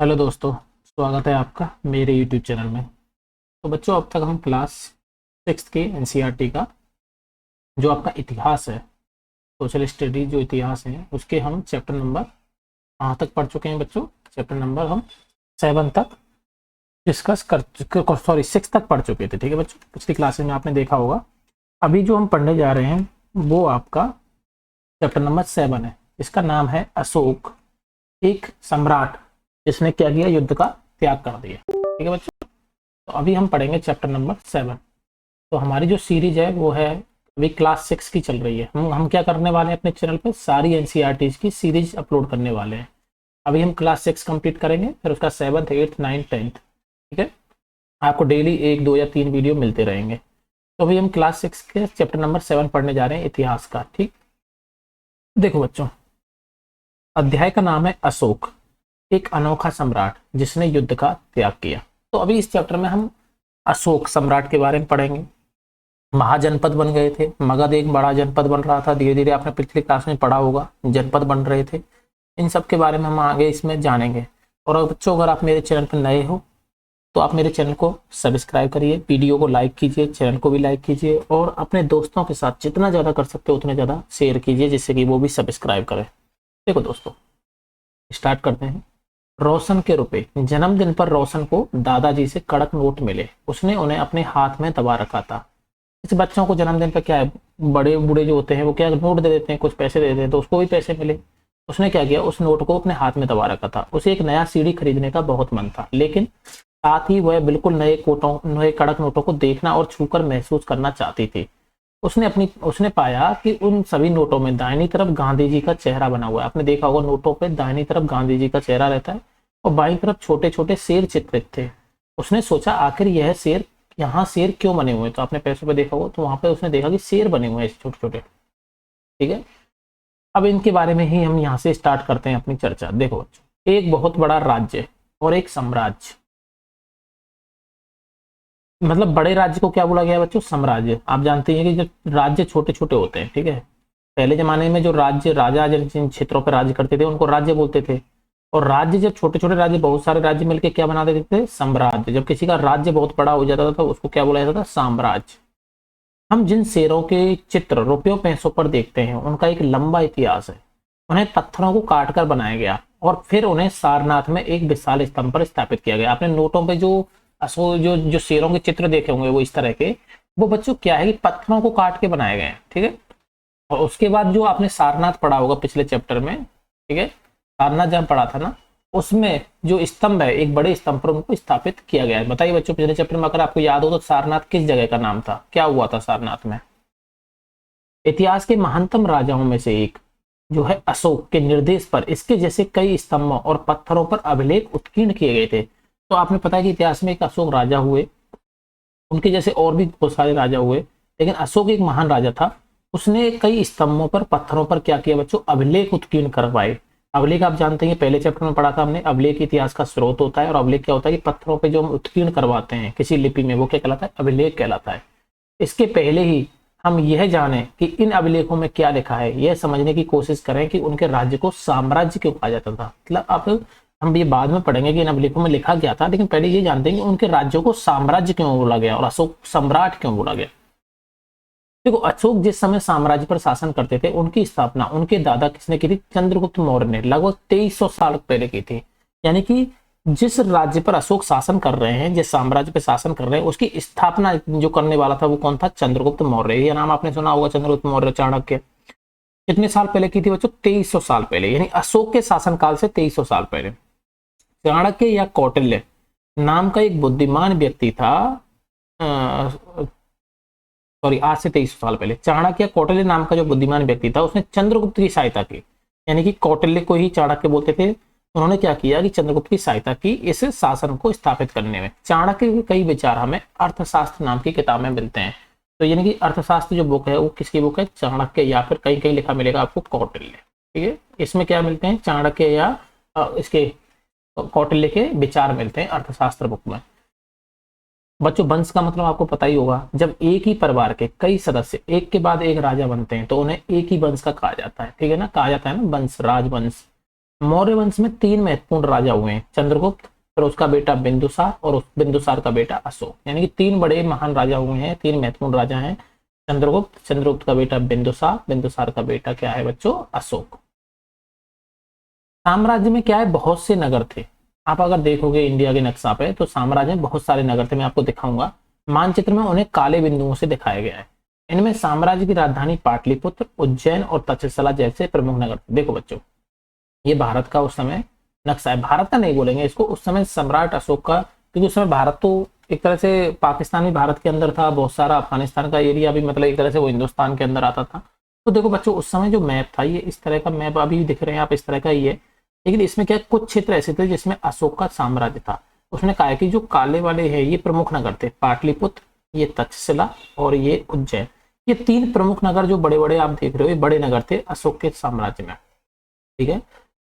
Hello दोस्तों, स्वागत है आपका मेरे यूट्यूब चैनल में। तो बच्चों, अब तक हम क्लास 6 के एनसीईआरटी का जो आपका इतिहास है, सोशल स्टडी जो इतिहास है, उसके हम चैप्टर नंबर कहाँ तक पढ़ चुके हैं बच्चों। चैप्टर नंबर हम 7 तक डिस्कस कर सॉरी 6 तक पढ़ चुके थे। ठीक है बच्चों, पिछली क्लासेस में आपने देखा होगा। अभी जो हम पढ़ने जा रहे हैं वो आपका चैप्टर नंबर 7 है। इसका नाम है अशोक, एक सम्राट जिसने क्या किया, युद्ध का त्याग कर दिया। ठीक है बच्चों, तो अभी हम पढ़ेंगे चैप्टर नंबर 7। तो हमारी जो सीरीज है वो है अभी क्लास 6 की चल रही है। हम क्या करने वाले हैं, अपने चैनल पे सारी एनसीईआरटीज की सीरीज अपलोड करने वाले हैं। अभी हम क्लास 6 कंप्लीट करेंगे, फिर उसका 7th 8th 9th 10th। ठीक है, आपको डेली 1 2 या 3 वीडियो मिलते रहेंगे। तो अभी हम क्लास 6 के चैप्टर नंबर 7 पढ़ने जा रहे हैं, इतिहास का। ठीक, देखो बच्चों, अध्याय का नाम है अशोक, एक अनोखा सम्राट जिसने युद्ध का त्याग किया। तो अभी इस चैप्टर में हम अशोक सम्राट के बारे में पढ़ेंगे। महाजनपद बन गए थे, मगध एक बड़ा जनपद बन रहा था, धीरे धीरे आपने पिछली क्लास में पढ़ा होगा, जनपद बन रहे थे। इन सब के बारे में हम आगे इसमें जानेंगे। और बच्चों, अगर आप मेरे चैनल पर नए हो तो आप मेरे चैनल को सब्सक्राइब करिए, वीडियो को लाइक कीजिए, चैनल को भी लाइक कीजिए, और अपने दोस्तों के साथ जितना ज़्यादा कर सकते हो उतना ज़्यादा शेयर कीजिए, जिससे कि वो भी सब्सक्राइब करें। देखो दोस्तों, स्टार्ट करते हैं। रोशन के रुपए। जन्मदिन पर रोशन को दादाजी से कड़क नोट मिले, उसने उन्हें अपने हाथ में दबा रखा था। इस बच्चों को जन्मदिन पर क्या है, बड़े बूढ़े जो होते हैं वो क्या नोट दे देते हैं, कुछ पैसे दे देते हैं, तो उसको भी पैसे मिले। उसने क्या किया, उस नोट को अपने हाथ में दबा रखा था। उसे एक नया सीढ़ी खरीदने का बहुत मन था, लेकिन साथ ही वह बिल्कुल नए कड़क नोटों को देखना और छूकर महसूस करना चाहती थी। उसने पाया कि उन सभी नोटों में दाहिनी तरफ गांधी जी का चेहरा बना हुआ है। आपने देखा होगा, नोटों पे दाहिनी तरफ गांधी जी का चेहरा रहता है और बाईं तरफ छोटे छोटे शेर चित्रित थे। उसने सोचा, आखिर यह शेर, यहाँ शेर क्यों बने हुए हैं। तो आपने पैसों पे देखा होगा, तो वहां पे उसने देखा कि शेर बने हुए हैं छोटे छोटे। ठीक है, अब इनके बारे में ही हम यहाँ से स्टार्ट करते हैं अपनी चर्चा। देखो बच्चों, एक बहुत बड़ा राज्य और एक साम्राज्य, मतलब बड़े राज्य को क्या बोला गया है बच्चों, साम्राज्य। आप जानते हैं कि जब राज्य छोटे छोटे होते हैं, ठीक है, पहले जमाने में जो राज्य राजा जिन क्षेत्रों पर राज्य करते थे उनको राज्य बोलते थे। और राज्य जब छोटे छोटे राज्य, बहुत सारे राज्य मिलकर क्या बना देते थे, साम्राज्य। जब किसी का राज्य बहुत बड़ा हो जाता था तो उसको क्या बोला जाता था, साम्राज्य। हम जिन शेरों के चित्र रुपयों पैसों पर देखते हैं उनका एक लंबा इतिहास है। उन्हें पत्थरों को काट कर बनाया गया और फिर उन्हें सारनाथ में एक विशाल स्तंभ पर स्थापित किया गया। आपने नोटों पे जो जो जो शेरों के चित्र देखे होंगे वो इस तरह के, वो बच्चों क्या है कि पत्थरों को काट के बनाए गए हैं। ठीक है, और उसके बाद जो आपने सारनाथ पढ़ा होगा पिछले चैप्टर में, ठीक है, सारनाथ जहां पढ़ा था ना, उसमें जो स्तंभ है, एक बड़े स्तंभ पर उनको स्थापित किया गया है। बताइए बच्चों, पिछले चैप्टर में अगर आपको याद हो तो सारनाथ किस जगह का नाम था, क्या हुआ था सारनाथ में। इतिहास के महानतम राजाओं में से एक जो है अशोक के निर्देश पर इसके जैसे कई स्तंभों और पत्थरों पर अभिलेख उत्कीर्ण किए गए थे। तो आपने पता है कि इतिहास में एक अशोक राजा हुए, उनके जैसे और भी बहुत सारे राजा हुए, लेकिन अशोक एक महान राजा था। उसने कई स्तंभों पर पत्थरों पर क्या किया बच्चों, अभिलेख उत्कीर्ण करवाए। अभिलेख आप जानते हैं, पहले चैप्टर में पढ़ा था हमने, अभिलेख इतिहास का स्रोत होता है। और अभिलेख क्या होता है कि पत्थरों पे जो हम उत्कीर्ण करवाते हैं किसी लिपि में, वो क्या कहलाता है, अभिलेख कहलाता है। इसके पहले ही हम यह जाने कि इन अभिलेखों में क्या लिखा है, यह समझने की कोशिश करें कि उनके राज्य को साम्राज्य क्यों कहा जाता था। मतलब अब हम ये बाद में पढ़ेंगे कि इन अभिलेखों में लिखा गया था, लेकिन पहले ये जानते हैं कि उनके राज्यों को साम्राज्य क्यों बोला गया और अशोक सम्राट क्यों बोला गया। देखो, अशोक जिस समय साम्राज्य पर शासन करते थे, उनकी स्थापना उनके दादा किसने की थी, चंद्रगुप्त मौर्य ने लगभग 2300 साल पहले की थी। यानी कि जिस राज्य पर अशोक शासन कर रहे हैं, जिस साम्राज्य पर शासन कर रहे हैं, उसकी स्थापना जो करने वाला था वो कौन था, चंद्रगुप्त मौर्य। ये नाम आपने सुना होगा, चंद्रगुप्त मौर्य, चाणक्य। कितने साल पहले की थी बच्चों, 2300 साल पहले, यानी अशोक के शासनकाल से 2300 साल पहले। चाणक्य या कौटिल्य नाम का एक बुद्धिमान व्यक्ति था, सॉरी आज से 2300 साल पहले चाणक्य या कौटिल्य नाम का जो बुद्धिमान व्यक्ति था, उसने चंद्रगुप्त की सहायता की। यानी कि कौटिल्य को ही चाणक्य बोलते थे। उन्होंने क्या किया कि चंद्रगुप्त की सहायता की इस शासन को स्थापित करने में। चाणक्य के कई विचार हमें अर्थशास्त्र नाम की किताब में मिलते हैं। तो यानी कि अर्थशास्त्र जो बुक है वो किसकी बुक है, चाणक्य, या फिर कहीं कहीं लिखा मिलेगा आपको कौटिल्य। ठीक है, इसमें क्या मिलते हैं, चाणक्य या इसके कौटिल्य के विचार मिलते हैं अर्थशास्त्र बुक में। बच्चों, वंश का मतलब आपको पता ही होगा, जब एक ही परिवार के कई सदस्य एक के बाद एक राजा बनते हैं तो उन्हें एक ही वंश का कहा जाता है। ठीक है ना, कहा जाता है ना वंश, राजवंश। मौर्य वंश में 3 महत्वपूर्ण राजा हुए हैं, चंद्रगुप्त, फिर उसका बेटा बिंदुसार और उस बिंदुसार का बेटा अशोक। यानी कि 3 बड़े महान राजा हुए हैं, 3 महत्वपूर्ण राजा हैं, चंद्रगुप्त, चंद्रगुप्त का बेटा बिंदुसार, बिंदुसार का बेटा क्या है बच्चों, अशोक। साम्राज्य में क्या है, बहुत से नगर थे। आप अगर देखोगे इंडिया के नक्शा पे तो साम्राज्य में बहुत सारे नगर थे, मैं आपको दिखाऊंगा। मानचित्र में उन्हें काले बिंदुओं से दिखाया गया है। इनमें साम्राज्य की राजधानी पाटलिपुत्र, उज्जैन और तक्षशिला जैसे प्रमुख नगर थे। देखो बच्चों, ये भारत का उस समय नक्शा है, भारत का नहीं बोलेंगे इसको, उस समय सम्राट अशोक का, क्योंकि उस समय भारत तो एक तरह से पाकिस्तान भी भारत के अंदर था, बहुत सारा अफगानिस्तान का एरिया भी, मतलब एक तरह से वो हिंदुस्तान के अंदर आता था। तो देखो बच्चों, उस समय जो मैप था ये इस तरह का मैप अभी भी दिख रहे हैं आप, इस तरह का ही है। लेकिन इसमें क्या, कुछ क्षेत्र ऐसे थे जिसमें अशोक का साम्राज्य था। उसने कहा है कि जो काले वाले हैं ये प्रमुख नगर थे, पाटलिपुत्र, ये तक्षशिला और ये उज्जैन। ये 3 प्रमुख नगर जो बड़े बड़े आप देख रहे हो, ये बड़े नगर थे अशोक के साम्राज्य में। ठीक है,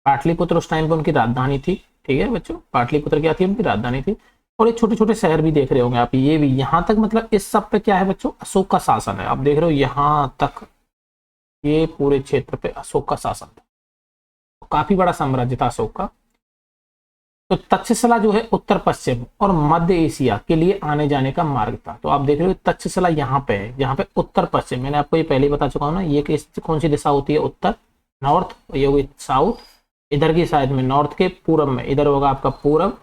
पाटलिपुत्र उस टाइम पे उनकी राजधानी थी। ठीक है बच्चों, पाटलिपुत्र क्या थी, उनकी राजधानी थी। और ये छोटे छोटे शहर भी देख रहे होंगे आप, ये भी यहाँ तक, मतलब इस सब पे क्या है बच्चों, अशोक का शासन है। आप देख रहे हो यहाँ तक, ये पूरे क्षेत्र पे अशोक का शासन था, तो काफी बड़ा साम्राज्य था अशोक का। तो तक्षशिला जो है उत्तर पश्चिम और मध्य एशिया के लिए आने जाने का मार्ग था। तो आप देख रहे हो तक्षशिला यहाँ पे है, यहाँ पे उत्तर पश्चिम, मैंने आपको ये पहले ही बता चुका हूँ ना, ये कौन सी दिशा होती है, उत्तर, नॉर्थ, ये होगी साउथ, इधर की साइड में नॉर्थ के पूरब में, इधर होगा आपका पूरब।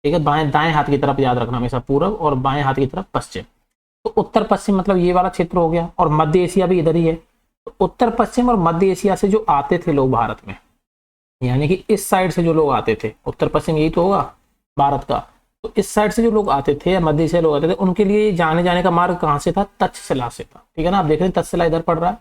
ठीक है, बाएं दाएं हाथ की तरफ याद रखना हमेशा पूरब, और बाएं हाथ की तरफ पश्चिम। तो उत्तर पश्चिम मतलब ये वाला क्षेत्र हो गया, और मध्य एशिया भी इधर ही है। तो उत्तर पश्चिम और मध्य एशिया से जो आते थे लोग भारत में, यानी कि इस साइड से जो लोग आते थे, उत्तर पश्चिम यही तो होगा भारत का, तो इस साइड से जो लोग आते थे या मध्य से लोग आते थे, उनके लिए जाने जाने का मार्ग कहाँ से था, तक्षशिला से था। ठीक है ना, आप देख रहे हैं तक्षशिला इधर पड़ रहा है।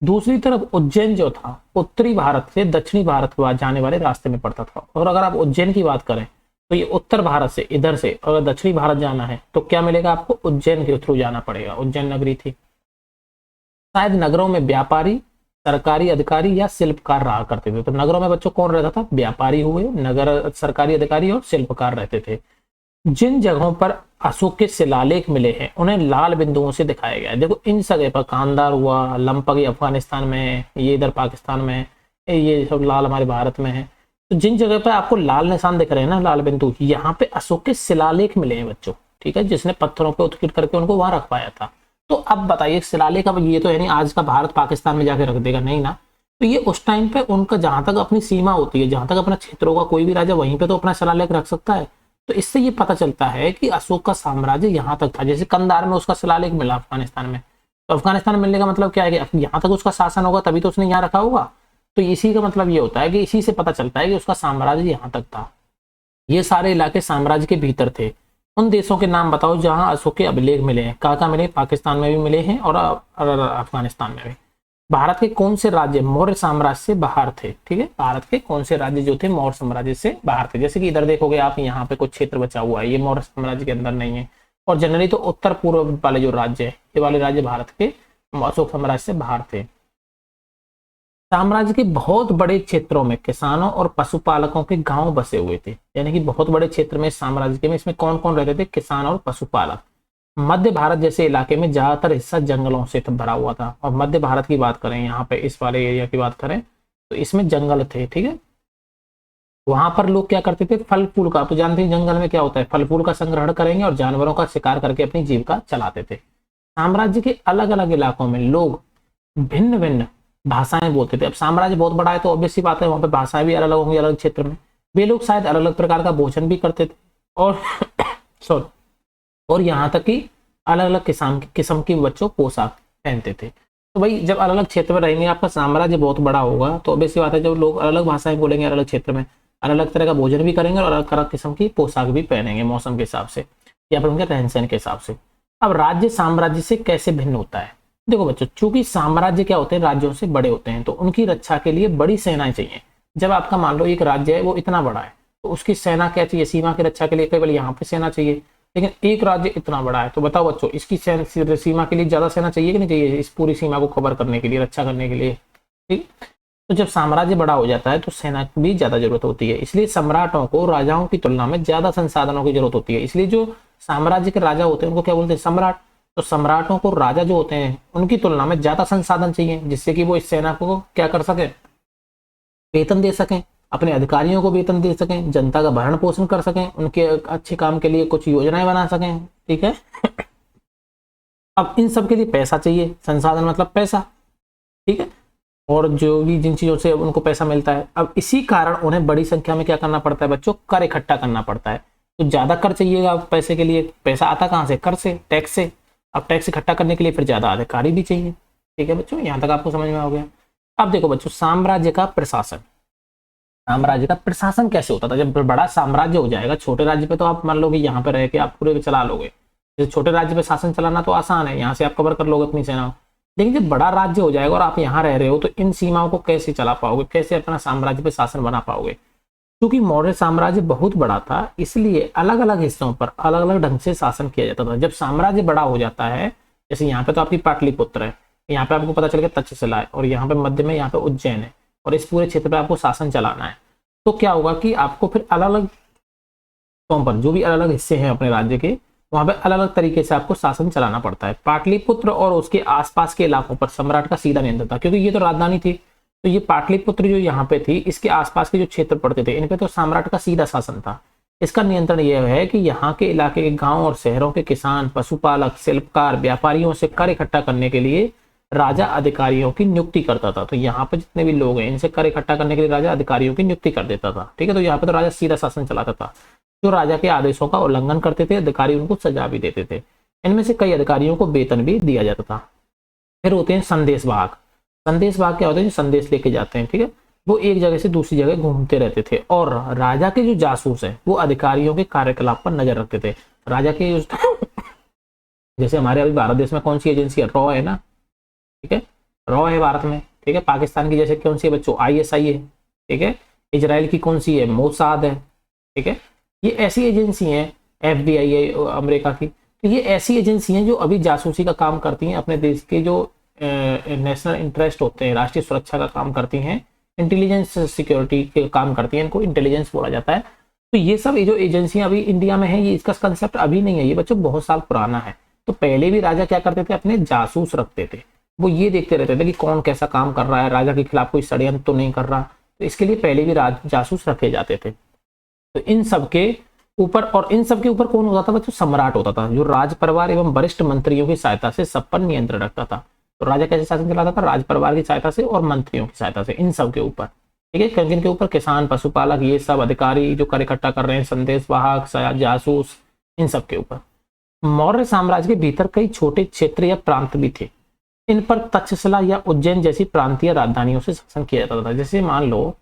दूसरी तरफ उज्जैन जो था उत्तरी भारत से दक्षिणी भारत जाने वाले रास्ते में पड़ता था। और अगर आप उज्जैन की बात करें तो ये उत्तर भारत से इधर से अगर दक्षिणी भारत जाना है तो क्या मिलेगा आपको, उज्जैन के थ्रू जाना पड़ेगा। उज्जैन नगरी थी। शायद नगरों में व्यापारी, सरकारी अधिकारी या शिल्पकार रहा करते थे। तो नगरों में बच्चों कौन रहता था, व्यापारी हुए, नगर सरकारी अधिकारी और शिल्पकार रहते थे। जिन जगहों पर अशोक के शिलालेख मिले हैं उन्हें लाल बिंदुओं से दिखाया गया है। देखो इन जगह पर कांधार हुआ, लंपक ये अफगानिस्तान में है, ये इधर पाकिस्तान में है, ये सब लाल हमारे भारत में है। तो जिन जगह पर आपको लाल निशान दिख रहे हैं ना, लाल बिंदु, यहाँ पे अशोक के शिलालेख मिले हैं बच्चों। ठीक है, जिसने पत्थरों पे उत्कीर्ण करके उनको वहां रखवाया था। तो अब बताइए शिलालेख, अब ये तो यानी आज का भारत पाकिस्तान में जाके रख देगा नहीं ना, तो ये उस टाइम पे उनका जहां तक अपनी सीमा होती है, जहां तक अपना क्षेत्र होगा, कोई भी राजा वहीं पे तो अपना शिलालेख रख सकता है। तो इससे ये पता चलता है कि अशोक का साम्राज्य यहाँ तक था। जैसे कंधार में उसका शिलालेख मिला अफगानिस्तान में, तो अफगानिस्तान में मिलने का मतलब क्या है कि यहाँ तक उसका शासन होगा तभी तो उसने यहाँ रखा होगा। तो इसी का मतलब ये होता है कि इसी से पता चलता है कि उसका साम्राज्य यहाँ तक था। ये सारे इलाके साम्राज्य के भीतर थे। उन देशों के नाम बताओ जहां अशोक के अभिलेख मिले हैं। कहाँ मिले, पाकिस्तान में भी मिले हैं और अफगानिस्तान में भी। भारत के कौन से राज्य मौर्य साम्राज्य से बाहर थे। ठीक है, भारत के कौन से राज्य जो थे मौर्य साम्राज्य से बाहर थे। जैसे कि इधर देखोगे आप, यहाँ पे कुछ क्षेत्र बचा हुआ है, ये मौर्य साम्राज्य के अंदर नहीं है। और जनरली तो उत्तर पूर्व वाले जो राज्य है, ये वाले राज्य भारत के अशोक साम्राज्य से बाहर थे। साम्राज्य के बहुत बड़े क्षेत्रों में किसानों और पशुपालकों के गांव बसे हुए थे। यानी कि बहुत बड़े क्षेत्र में साम्राज्य के में इसमें कौन कौन रहते थे, किसान और पशुपालक। मध्य भारत जैसे इलाके में ज्यादातर हिस्सा जंगलों से भरा हुआ था। और मध्य भारत की बात करें, यहाँ पे इस वाले एरिया की बात करें तो इसमें जंगल थे। ठीक है, वहां पर लोग क्या करते थे, फल फूल का, तो जानते हैं जंगल में क्या होता है, फल फूल का संग्रहण करेंगे और जानवरों का शिकार करके अपनी जीविका चलाते थे। साम्राज्य के अलग अलग इलाकों में लोग भिन्न भिन्न भाषाएं बोलते थे। अब साम्राज्य बहुत बड़ा है तो ऑब्वियस सी बात है वहां पे भाषाएं भी अलग अलग होंगी अलग क्षेत्र में। वे लोग शायद अलग अलग प्रकार का भोजन भी करते थे और सॉरी, और यहाँ तक कि अलग अलग किस्म की बच्चों पोशाक पहनते थे। तो भाई जब अलग अलग क्षेत्र में रहेंगे, आपका साम्राज्य बहुत बड़ा होगा, तो ऑब्वियस सी बात है जब लोग अलग अलग भाषाएं बोलेंगे, अलग अलग क्षेत्र में अलग अलग तरह का भोजन भी करेंगे और अलग अलग किस्म की पोशाक भी पहनेंगे मौसम के हिसाब से या फिर उनके रहन सहन के हिसाब से। अब राज्य साम्राज्य से कैसे भिन्न होता है। देखो बच्चों, चूंकि साम्राज्य क्या होते हैं, राज्यों से बड़े होते हैं, तो उनकी रक्षा के लिए बड़ी सेनाएं चाहिए। जब आपका मान लो एक राज्य है वो इतना बड़ा है तो उसकी सेना क्या चाहिए, सीमा की रक्षा के लिए केवल यहाँ पे सेना चाहिए। लेकिन एक राज्य इतना बड़ा है तो बताओ बच्चों, इसकी सीमा के लिए ज्यादा सेना चाहिए कि नहीं चाहिए, इस पूरी सीमा को कवर करने के लिए, रक्षा करने के लिए। ठीक, तो जब साम्राज्य बड़ा हो जाता है तो सेना की भी ज्यादा जरूरत होती है। इसलिए सम्राटों को राजाओं की तुलना में ज्यादा संसाधनों की जरूरत होती है। इसलिए जो साम्राज्य के राजा होते हैं उनको क्या बोलते हैं, सम्राट। तो सम्राटों को राजा जो होते हैं उनकी तुलना में ज्यादा संसाधन चाहिए, जिससे कि वो इस सेना को क्या कर सके, वेतन दे सकें, अपने अधिकारियों को वेतन दे सकें, जनता का भरण पोषण कर सकें, उनके अच्छे काम के लिए कुछ योजनाएं बना सकें। ठीक है, अब इन सब के लिए पैसा चाहिए, संसाधन मतलब पैसा। ठीक है, और जो भी जिन चीजों से उनको पैसा मिलता है, अब इसी कारण उन्हें बड़ी संख्या में क्या करना पड़ता है बच्चों, कर इकट्ठा करना पड़ता है। तो ज्यादा कर चाहिएगा पैसे के लिए, पैसा आता कहाँ से, कर से, टैक्स से। अब टैक्स इकट्ठा करने के लिए फिर ज्यादा अधिकारी भी चाहिए। ठीक है बच्चों, यहाँ तक आपको समझ में आ गया। अब देखो बच्चों, साम्राज्य का प्रशासन। साम्राज्य का प्रशासन कैसे होता था, जब बड़ा साम्राज्य हो जाएगा, छोटे राज्य पे तो आप मान लो कि यहाँ पे रह के आप पूरे चला लोगे, जैसे छोटे राज्य पे शासन चलाना तो आसान है, यहाँ से आप कवर कर लोगे अपनी सेना। लेकिन जब बड़ा राज्य हो जाएगा और आप यहाँ रह रहे हो, तो इन सीमाओं को कैसे चला पाओगे, कैसे अपना साम्राज्य पे शासन बना पाओगे। क्योंकि मौर्य साम्राज्य बहुत बड़ा था, इसलिए अलग अलग हिस्सों पर अलग अलग ढंग से शासन किया जाता था। जब साम्राज्य बड़ा हो जाता है, जैसे यहाँ पे तो आपकी पाटलिपुत्र है, यहाँ पे आपको पता चल गया तक्षशिला है, और यहाँ पे मध्य में यहाँ पे उज्जैन है, और इस पूरे क्षेत्र पे आपको शासन चलाना है। तो क्या होगा कि आपको फिर अलग अलग पर जो भी अलग अलग हिस्से हैं अपने राज्य के, वहां पे अलग अलग तरीके से आपको शासन चलाना पड़ता है। पाटलिपुत्र और उसके आसपास के इलाकों पर सम्राट का सीधा नियंत्रण था, क्योंकि ये तो राजधानी थी। तो ये पाटलिपुत्र जो यहाँ पे थी, इसके आसपास के जो क्षेत्र पड़ते थे, इन पे तो सम्राट का सीधा शासन था। इसका नियंत्रण यह है कि यहाँ के इलाके के गांव और शहरों के किसान, पशुपालक, शिल्पकार, व्यापारियों से कर इकट्ठा करने के लिए राजा अधिकारियों की नियुक्ति करता था। तो यहाँ पे जितने भी लोग हैं, इनसे कर इकट्ठा करने के लिए राजा अधिकारियों की नियुक्ति कर देता था। ठीक है, तो यहाँ पे तो राजा सीधा शासन चलाता था। जो राजा के आदेशों का उल्लंघन करते थे, अधिकारी उनको सजा भी देते थे। इनमें से कई अधिकारियों को वेतन भी दिया जाता था। फिर होते हैं संदेशवाहक। संदेशवाहक क्या होते हैं, जो संदेश लेके जाते हैं। ठीक है, वो एक जगह से दूसरी जगह घूमते रहते थे, और राजा के जो जासूस हैं, वो अधिकारियों के कार्यकलाप पर नजर रखते थे। राजा के जैसे हमारे अभी भारत देश में कौन सी एजेंसी है, रॉ है ना। ठीक है, रॉ है भारत में। ठीक है, पाकिस्तान की जैसे कौन सी है बच्चों, ISI है। ठीक है, इजराइल की कौन सी है, मोसाद है। ठीक है, ये ऐसी एजेंसी हैं, FBI है अमेरिका की। तो ये ऐसी एजेंसी हैं जो अभी जासूसी का काम करती हैं, अपने देश के जो नेशनल इंटरेस्ट होते हैं, राष्ट्रीय सुरक्षा का काम करती हैं, इंटेलिजेंस सिक्योरिटी के काम करती हैं, इनको इंटेलिजेंस बोला जाता है। तो ये सब जो एजेंसियां अभी इंडिया में है, ये इसका कंसेप्ट अभी नहीं है, ये बच्चों बहुत साल पुराना है। तो पहले भी राजा क्या करते थे, अपने जासूस रखते थे। वो ये देखते रहते थे कि कौन कैसा काम कर रहा है, राजा के खिलाफ कोई षड्यंत्र तो नहीं कर रहा। तो इसके लिए पहले भी जासूस रखे जाते थे। तो इन सब के ऊपर, और इन सब के ऊपर कौन होता था बच्चों, सम्राट होता था, जो राज परिवार एवं वरिष्ठ मंत्रियों की सहायता से सब पर नियंत्रण रखता था। तो राजा कैसे शासन चलाता था, राज परिवार की सहायता से और मंत्रियों की सहायता से, इन सब के ऊपर। ठीक है, क्योंकि इनके ऊपर किसान, पशुपालक, ये सब अधिकारी जो कर इकट्ठा कर रहे हैं, संदेशवाहक, जासूस, इन सब के ऊपर। मौर्य साम्राज्य के भीतर कई छोटे क्षेत्र या प्रांत भी थे। इन पर तक्षशिला या उज्जैन जैसी प्रांतीय राजधानियों से शासन किया जाता था। जैसे मान लो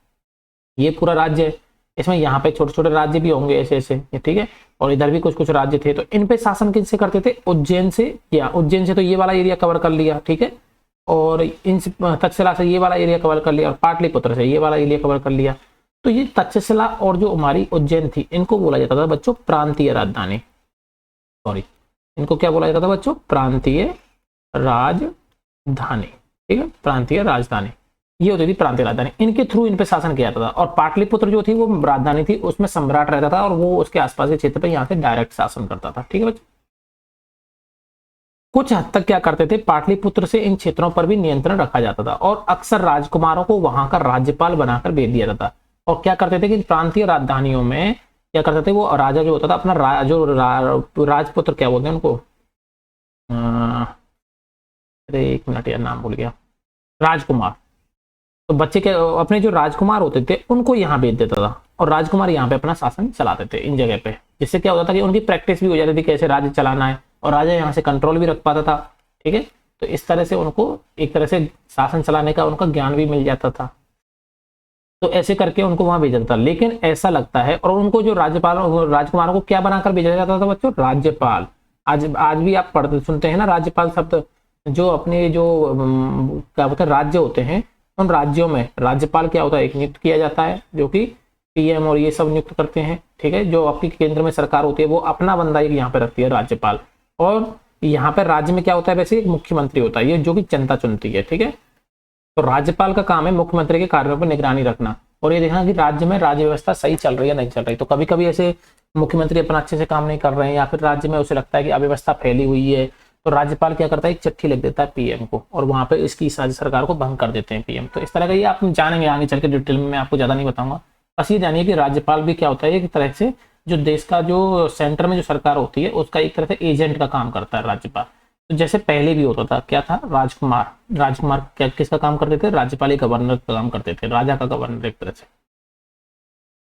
ये पूरा राज्य है, इसमें यहाँ पे छोटे छोटे राज्य भी होंगे ऐसे ऐसे। ठीक है, और इधर भी कुछ कुछ राज्य थे। तो इन पे शासन किनसे करते थे, उज्जैन से। या उज्जैन से तो ये वाला एरिया कवर कर लिया। ठीक है, और इन तक्षशिला से ये वाला एरिया कवर कर लिया, और पाटलिपुत्र से ये वाला एरिया कवर कर लिया। तो ये तक्षशिला और जो हमारी उज्जैन थी, इनको बोला जाता था बच्चों प्रांतीय राजधानी। सॉरी, इनको क्या बोला जाता था बच्चों, प्रांतीय राजधानी। ठीक है, प्रांतीय राजधानी ये होती थी, प्रांतीय राजधानी। इनके थ्रू इन पे शासन किया जाता था। और पाटलिपुत्र जो थी वो राजधानी थी, उसमें सम्राट रहता था, और वो उसके आसपास के क्षेत्र पे यहाँ से डायरेक्ट शासन करता था। ठीक है बच्चों, कुछ हद तक क्या करते थे, पाटलिपुत्र से इन क्षेत्रों पर भी नियंत्रण रखा जाता था, और अक्सर राजकुमारों को वहां का राज्यपाल बनाकर भेज दिया जाता। और क्या करते थे कि प्रांतीय राजधानियों में क्या करते थे, वो राजा जो होता था अपना राजपुत्र क्या बोलते हैं उनको, अरे एक मिनट यार नाम भूल गया, राजकुमार। तो बच्चे के अपने जो राजकुमार होते थे उनको यहाँ भेज देता था, और राजकुमार यहाँ पे अपना शासन चलाते थे इन जगह पे। जिससे क्या होता था कि उनकी प्रैक्टिस भी हो जाती थी कैसे राज्य चलाना है, और राजा यहाँ से कंट्रोल भी रख पाता था। ठीक है, तो इस तरह से उनको एक तरह से शासन चलाने का उनका ज्ञान भी मिल जाता था। तो ऐसे करके उनको वहां भेजा जाता। लेकिन ऐसा लगता है, और उनको जो राज्यपाल राजकुमारों को क्या बनाकर भेजा जाता था बच्चों, राज्यपाल। आज भी आप पढ़ते सुनते हैं ना राज्यपाल शब्द। जो अपने जो क्या बोलते हैं राज्य होते हैं, उन राज्यों में राज्यपाल क्या होता है, एक नियुक्त किया जाता है, जो कि PM और ये सब नियुक्त करते हैं। ठीक है, जो आपकी केंद्र में सरकार होती है वो अपना बंदा एक यहाँ पे रखती है, राज्यपाल। और यहाँ पे राज्य में क्या होता है, वैसे एक मुख्यमंत्री होता है, ये जो कि जनता चुनती है। ठीक है, तो राज्यपाल का काम है मुख्यमंत्री के कार्यों पर निगरानी रखना, और ये देखना कि राज्य में राज्य व्यवस्था सही चल रही है नहीं चल रही। तो कभी कभी ऐसे मुख्यमंत्री अपना अच्छे से काम नहीं कर रहे हैं, या फिर राज्य में उसे लगता है कि अव्यवस्था फैली हुई है, तो राज्यपाल क्या करता है, एक चिट्ठी लिख देता है PM को, और वहां पे इसकी राज्य सरकार को भंग कर देते हैं PM। तो इस तरह का ये आप जानेंगे आगे चल के डिटेल में, मैं आपको ज्यादा नहीं बताऊंगा। बस ये जानिए कि राज्यपाल भी क्या होता है, एक तरह से जो देश का जो सेंटर में जो सरकार होती है उसका एक तरह से एजेंट का काम करता है राज्यपाल। तो जैसे पहले भी होता था, क्या था, राजकुमार, राजकुमार क्या किसका काम करते थे, राज्यपाल ही गवर्नर का काम करते थे, राजा का गवर्नर एक तरह से।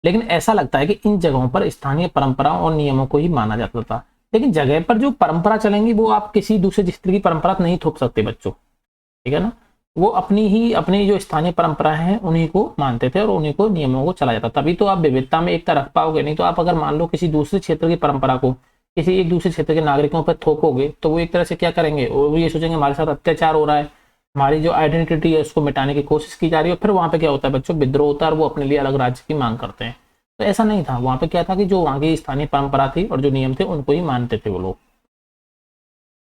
लेकिन ऐसा लगता है कि इन जगहों पर स्थानीय परंपराओं और नियमों को ही माना जाता था। लेकिन जगह पर जो परंपरा चलेंगी वो आप किसी दूसरे डिस्ट्रिक्ट की परंपरा नहीं थोप सकते बच्चों, ठीक है ना। वो अपनी जो स्थानीय परंपरा है उन्हीं को मानते थे और उन्हीं को नियमों को चला जाता, तभी तो आप विविधता में एकता रख पाओगे। नहीं तो आप अगर मान लो किसी दूसरे क्षेत्र की परंपरा को किसी एक दूसरे क्षेत्र के नागरिकों पर थोपोगे तो वो एक तरह से क्या करेंगे, वो ये सोचेंगे हमारे साथ अत्याचार हो रहा है, हमारी जो आइडेंटिटी है उसको मिटाने की कोशिश की जा रही है। फिर वहां पे क्या होता है बच्चों, विद्रोह होता है और वो अपने लिए अलग राज्य की मांग करते हैं। तो ऐसा नहीं था, वहां पे क्या था कि जो वहां की स्थानीय परंपरा थी और जो नियम थे उनको ही मानते थे वो लोग।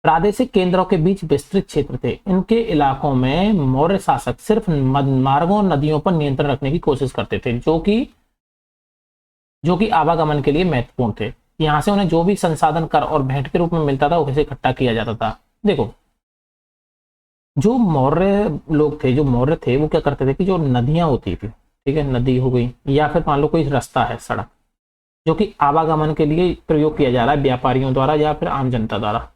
प्रादेशिक केंद्रों के बीच विस्तृत क्षेत्र थे, इनके इलाकों में मौर्य शासक सिर्फ मार्गों और नदियों पर नियंत्रण रखने की कोशिश करते थे, जो कि आवागमन के लिए महत्वपूर्ण थे। यहाँ से उन्हें जो भी संसाधन कर और भेंट के रूप में मिलता था उसे इकट्ठा किया जाता था। देखो, जो मौर्य लोग थे, जो मौर्य थे, वो क्या करते थे कि जो नदियां होती थी, ठीक है, नदी हो गई या फिर मान लो कोई रास्ता है, सड़क, जो कि आवागमन के लिए प्रयोग किया जा रहा है व्यापारियों द्वारा या फिर आम जनता द्वारा,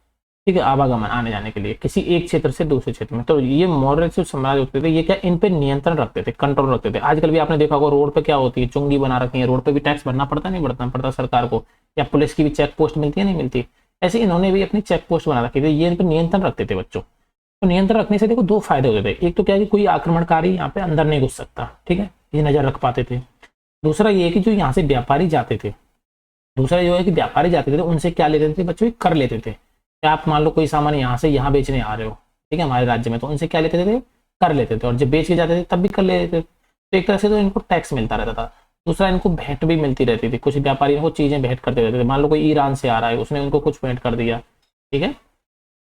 ठीक है, आवागमन आने जाने के लिए किसी एक क्षेत्र से दूसरे क्षेत्र में, तो ये मौर्य जो साम्राज्य होते थे ये क्या इन पे नियंत्रण रखते थे, कंट्रोल रखते थे। आजकल भी आपने देखा होगा रोड पे क्या होती है, चुंगी बना रखी है, रोड पे भी टैक्स भरना पड़ता नहीं भरना पड़ता सरकार को, या पुलिस की भी चेक पोस्ट मिलती है नहीं मिलती, ऐसे इन्होंने भी अपनी चेक पोस्ट बना रखी थी, ये इन पर नियंत्रण रखते थे बच्चों। तो नियंत्रण रखने से देखो दो फायदे होते थे, एक तो क्या है कि कोई आक्रमणकारी यहाँ पे अंदर नहीं घुस सकता, ठीक है, ये नजर रख पाते थे। दूसरा ये है कि जो यहाँ से व्यापारी जाते थे, दूसरा जो है कि व्यापारी जाते थे तो उनसे क्या लेते थे बच्चों, कर लेते थे। क्या आप मान लो कोई सामान यहाँ से यहाँ बेचने आ रहे हो, ठीक है, हमारे राज्य में, तो उनसे क्या लेते थे, कर लेते थे, और जब बेच के जाते थे तब भी कर लेते थे। तो एक तरह से तो इनको टैक्स मिलता रहता था। दूसरा, इनको भेंट भी मिलती रहती थी, कुछ व्यापारी को चीजें भेंट करते रहते थे। मान लो कोई ईरान से आ रहा है, उसने उनको कुछ भेंट कर दिया, ठीक है,